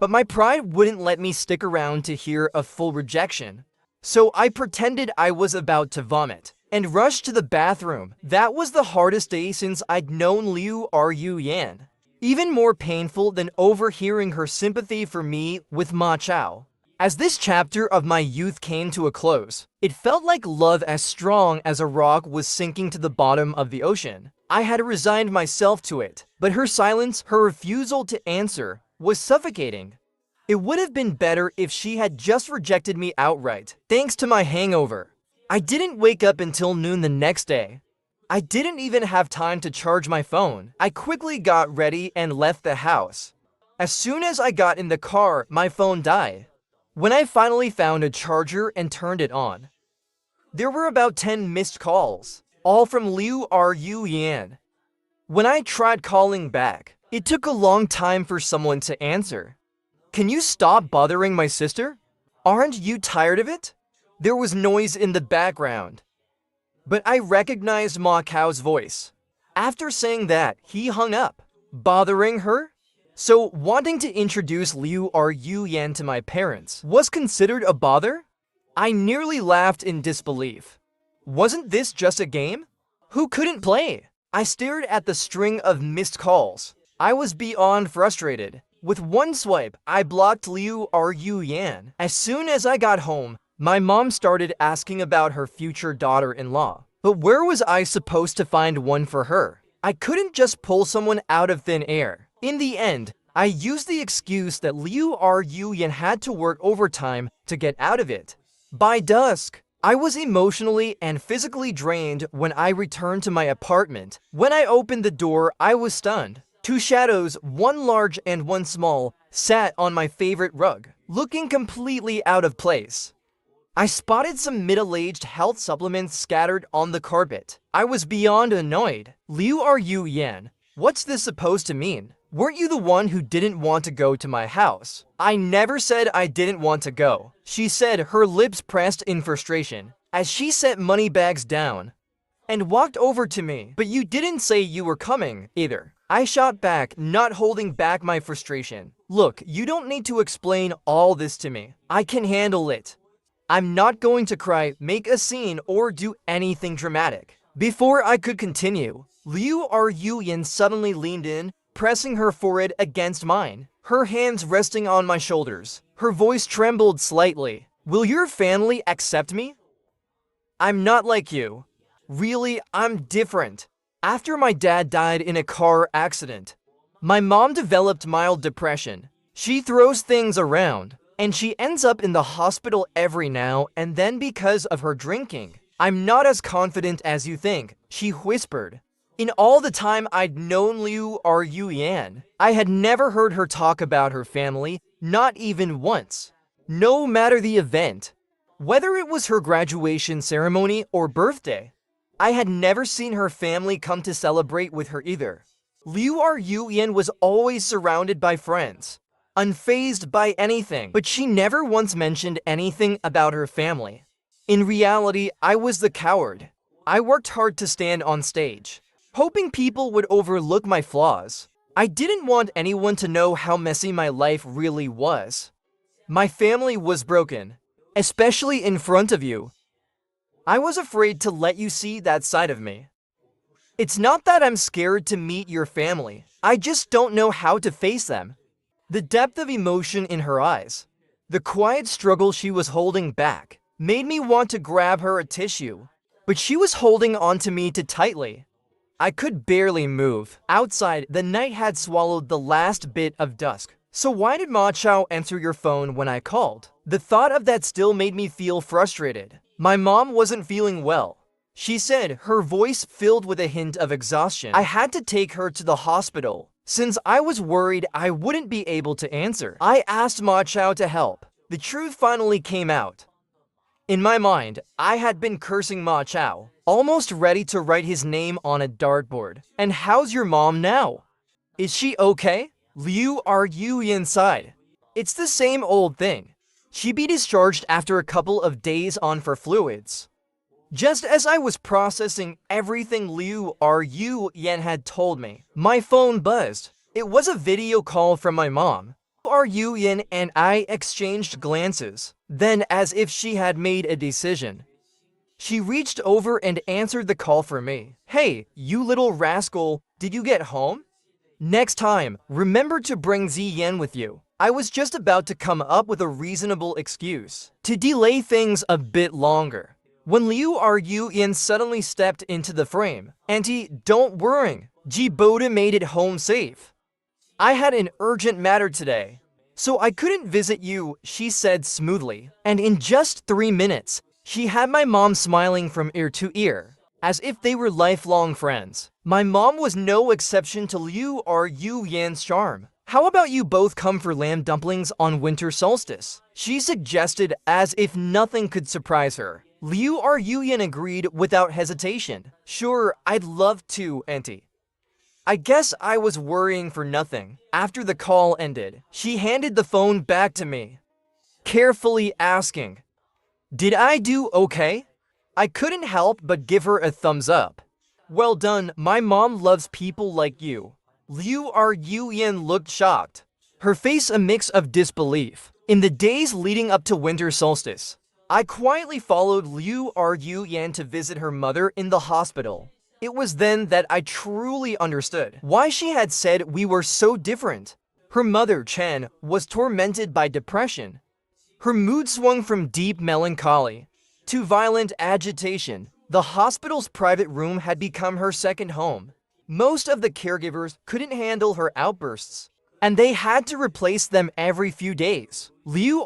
But my pride wouldn't let me stick around to hear a full rejection. So I pretended I was about to vomit and rushed to the bathroom. That was the hardest day since I'd known Liu Ruyan. Even more painful than overhearing her sympathy for me with Ma Chao. As this chapter of my youth came to a close, it felt like love as strong as a rock was sinking to the bottom of the ocean. I had resigned myself to it, but her silence, her refusal to answer, was suffocating. It would have been better if she had just rejected me outright, thanks to my hangover. I didn't wake up until noon the next day. I didn't even have time to charge my phone. I quickly got ready and left the house. As soon as I got in the car, my phone died. When I finally found a charger and turned it on, there were about 10 missed calls, all from Liu Ruyan. When I tried calling back, it took a long time for someone to answer. Can you stop bothering my sister? Aren't you tired of it? There was noise in the background, but I recognized Ma Cao's voice. After saying that, he hung up. Bothering her? So wanting to introduce Liu Ruyan to my parents was considered a bother? I nearly laughed in disbelief. Wasn't this just a game? Who couldn't play? I stared at the string of missed calls. I was beyond frustrated. With one swipe, I blocked Liu Ruyan. As soon as I got home, my mom started asking about her future daughter-in-law. But where was I supposed to find one for her? I couldn't just pull someone out of thin air. In the end, I used the excuse that Liu Ruyan had to work overtime to get out of it. By dusk, I was emotionally and physically drained when I returned to my apartment. When I opened the door, I was stunned. 2 shadows, one large and one small, sat on my favorite rug, looking completely out of place. I spotted some middle-aged health supplements scattered on the carpet. I was beyond annoyed. Liu Ruyan, what's this supposed to mean? Weren't you the one who didn't want to go to my house? I never said I didn't want to go, she said, her lips pressed in frustration, as she set money bags down and walked over to me. But you didn't say you were coming, either. I shot back, not holding back my frustration. Look, you don't need to explain all this to me. I can handle it. I'm not going to cry, make a scene, or do anything dramatic. Before I could continue, Liu Ruyan suddenly leaned in, pressing her forehead against mine, her hands resting on my shoulders. Her voice trembled slightly. Will your family accept me? I'm not like you. Really, I'm different. After my dad died in a car accident, my mom developed mild depression. She throws things around, and she ends up in the hospital every now and then because of her drinking. I'm not as confident as you think, she whispered. In all the time I'd known Liu Yan, I had never heard her talk about her family, not even once. No matter the event, whether it was her graduation ceremony or birthday, I had never seen her family come to celebrate with her either. Liu Yan was always surrounded by friends, unfazed by anything, but she never once mentioned anything about her family. In reality, I was the coward. I worked hard to stand on stage, hoping people would overlook my flaws. I didn't want anyone to know how messy my life really was. My family was broken, especially in front of you. I was afraid to let you see that side of me. It's not that I'm scared to meet your family, I just don't know how to face them. The depth of emotion in her eyes, the quiet struggle she was holding back, made me want to grab her a tissue, but she was holding onto me too tightly. I could barely move. Outside, the night had swallowed the last bit of dusk. So why did Ma Chao answer your phone when I called? The thought of that still made me feel frustrated. My mom wasn't feeling well. She said, her voice filled with a hint of exhaustion. I had to take her to the hospital, since I was worried I wouldn't be able to answer. I asked Ma Chao to help. The truth finally came out. In my mind, I had been cursing Ma Chao, almost ready to write his name on a dartboard. And how's your mom now? Is she okay? Liu Yan sighed. It's the same old thing. She'd be discharged after a couple of days on for fluids. Just as I was processing everything Liu Yan had told me, my phone buzzed. It was a video call from my mom. Liu Yan and I exchanged glances. Then, as if she had made a decision, she reached over and answered the call for me. Hey, you little rascal, did you get home? Next time, remember to bring Ziyan with you. I was just about to come up with a reasonable excuse to delay things a bit longer, when Liu Yan suddenly stepped into the frame. Auntie, don't worry, Jiboda made it home safe. I had an urgent matter today, so I couldn't visit you, she said smoothly. And in just 3 minutes, she had my mom smiling from ear to ear, as if they were lifelong friends. My mom was no exception to Liu Yan's charm. How about you both come for lamb dumplings on winter solstice? She suggested, as if nothing could surprise her. Liu Yan agreed without hesitation. Sure, I'd love to, Auntie. I guess I was worrying for nothing. After the call ended, she handed the phone back to me, carefully asking, did I do okay? I couldn't help but give her a thumbs up. Well done, my mom loves people like you. Liu Yan looked shocked, her face a mix of disbelief. In the days leading up to winter solstice, I quietly followed Liu Yan to visit her mother in the hospital. It was then that I truly understood why she had said we were so different. Her mother, Chen, was tormented by depression. Her mood swung from deep melancholy to violent agitation. The hospital's private room had become her second home. Most of the caregivers couldn't handle her outbursts, and they had to replace them every few days. Liu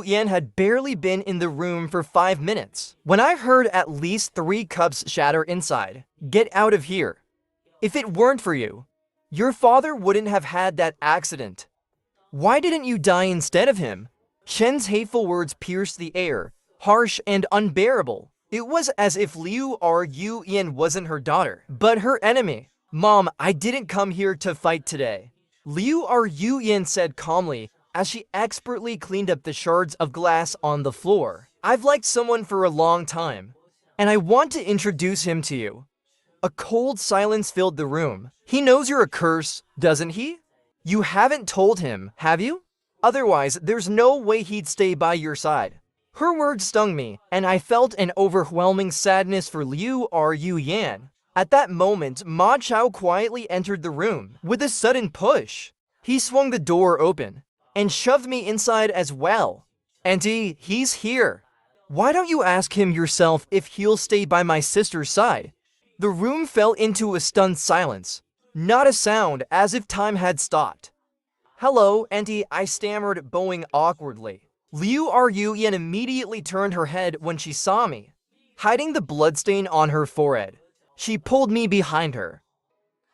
Yan had barely been in the room for 5 minutes when I heard at least 3 cups shatter inside. Get out of here. If it weren't for you, your father wouldn't have had that accident. Why didn't you die instead of him? Chen's hateful words pierced the air, harsh and unbearable. It was as if Liu Yan wasn't her daughter, but her enemy. Mom, I didn't come here to fight today, Liu Yan said calmly as she expertly cleaned up the shards of glass on the floor. I've liked someone for a long time, and I want to introduce him to you. A cold silence filled the room. He knows you're a curse, doesn't he? You haven't told him, have you? Otherwise, there's no way he'd stay by your side. Her words stung me, and I felt an overwhelming sadness for Liu Yan. At that moment, Ma Chao quietly entered the room with a sudden push. He swung the door open, and shoved me inside as well. Auntie, he's here. Why don't you ask him yourself if he'll stay by my sister's side? The room fell into a stunned silence. Not a sound, as if time had stopped. Hello, Auntie, I stammered, bowing awkwardly. Liu Ruyan immediately turned her head when she saw me, hiding the bloodstain on her forehead. She pulled me behind her.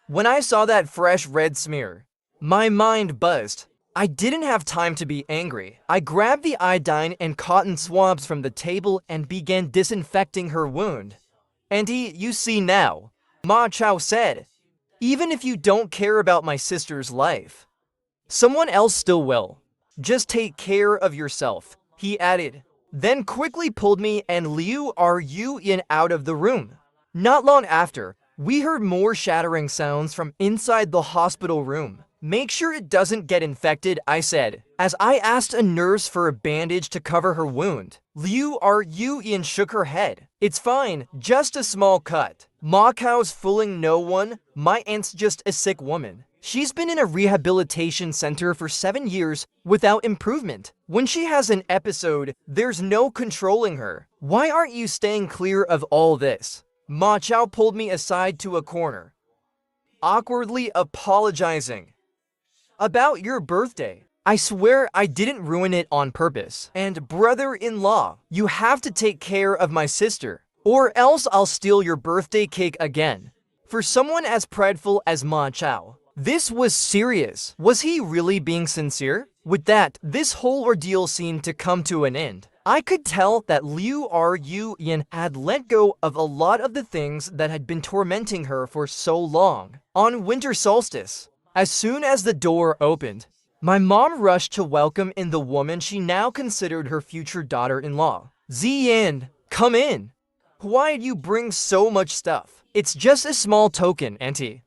When I saw that fresh red smear, my mind buzzed. I didn't have time to be angry. I grabbed the iodine and cotton swabs from the table and began disinfecting her wound. Auntie, you see now, Ma Chao said. Even if you don't care about my sister's life, someone else still will. Just take care of yourself, he added, then quickly pulled me and Liu Ruyan out of the room. Not long after, we heard more shattering sounds from inside the hospital room. Make sure it doesn't get infected, I said, as I asked a nurse for a bandage to cover her wound. Liu Ruyan shook her head. It's fine, just a small cut. Ma Cao's fooling no one. My aunt's just a sick woman. She's been in a rehabilitation center for 7 years without improvement. When she has an episode, there's no controlling her. Why aren't you staying clear of all this? Ma Chao pulled me aside to a corner, awkwardly apologizing. About your birthday. I swear I didn't ruin it on purpose. And brother-in-law, you have to take care of my sister, or else I'll steal your birthday cake again. For someone as prideful as Ma Chao, this was serious. Was he really being sincere? With that, this whole ordeal seemed to come to an end. I could tell that Liu Ruyan had let go of a lot of the things that had been tormenting her for so long. On winter solstice, as soon as the door opened, my mom rushed to welcome in the woman she now considered her future daughter-in-law. Ziyan, come in. Why'd you bring so much stuff? It's just a small token, Auntie.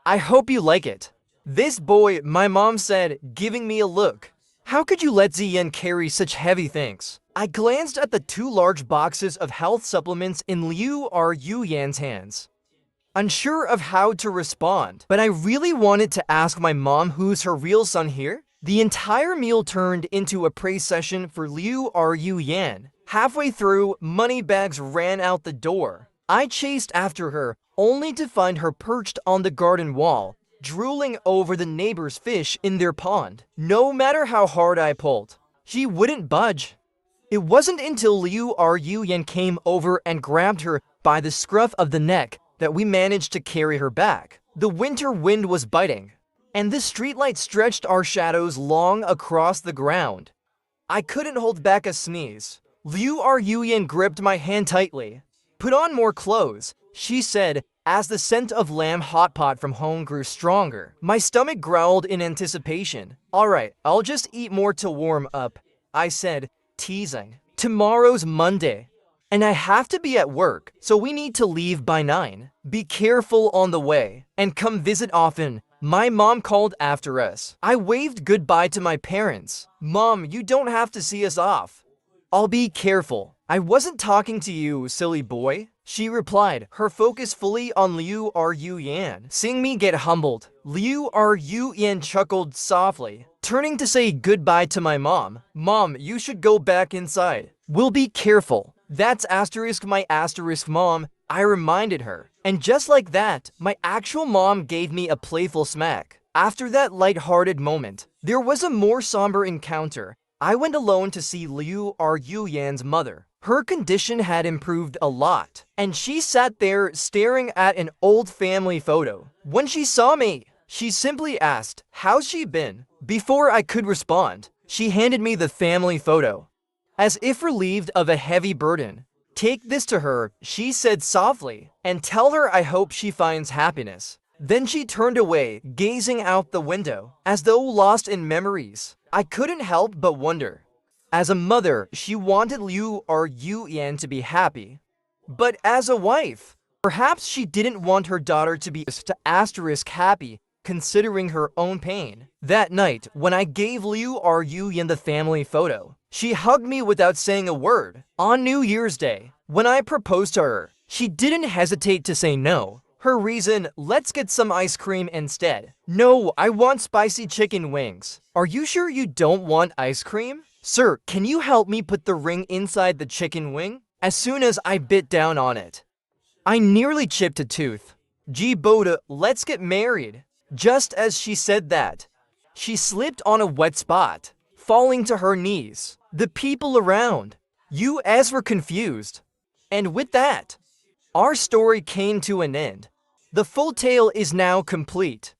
I hope you like it. This boy, my mom said, giving me a look. How could you let Ziyan carry such heavy things? I glanced at the 2 large boxes of health supplements in Liu Ruyan's hands, unsure of how to respond. But I really wanted to ask my mom who's her real son here. The entire meal turned into a praise session for Liu Ruyan. Halfway through, Moneybags ran out the door. I chased after her, only to find her perched on the garden wall, drooling over the neighbor's fish in their pond. No matter how hard I pulled, she wouldn't budge. It wasn't until Liu Ruyan came over and grabbed her by the scruff of the neck that we managed to carry her back. The winter wind was biting, and the streetlight stretched our shadows long across the ground. I couldn't hold back a sneeze. Liu Ruyan gripped my hand tightly. Put on more clothes, she said, as the scent of lamb hot pot from home grew stronger. My stomach growled in anticipation. All right, I'll just eat more to warm up, I said, teasing. Tomorrow's Monday, and I have to be at work, so we need to leave by 9. Be careful on the way, and come visit often. My mom called after us. I waved goodbye to my parents. Mom, you don't have to see us off. I'll be careful. I wasn't talking to you, silly boy, she replied, her focus fully on Liu Ruyan. Seeing me get humbled, Liu Ruyan chuckled softly, turning to say goodbye to my mom. Mom, you should go back inside. We'll be careful. That's my mom, I reminded her. And just like that, my actual mom gave me a playful smack. After that light-hearted moment, there was a more somber encounter. I went alone to see Liu Ruyan's mother. Her condition had improved a lot, and she sat there staring at an old family photo. When she saw me, she simply asked, "How's she been?" Before I could respond, she handed me the family photo, as if relieved of a heavy burden. "Take this to her," she said softly, "and tell her I hope she finds happiness." Then she turned away, gazing out the window, as though lost in memories. I couldn't help but wonder. As a mother, she wanted Liu Ruyan to be happy. But as a wife, perhaps she didn't want her daughter to be happy, considering her own pain. That night, when I gave Liu Ruyan the family photo, she hugged me without saying a word. On New Year's Day, when I proposed to her, she didn't hesitate to say no. Her reason, let's get some ice cream instead. No, I want spicy chicken wings. Are you sure you don't want ice cream? Sir, can you help me put the ring inside the chicken wing? As soon as I bit down on it, I nearly chipped a tooth. Gee, Boda, let's get married. Just as she said that, she slipped on a wet spot, falling to her knees. The people around, U.S. were confused. And with that, our story came to an end. The full tale is now complete.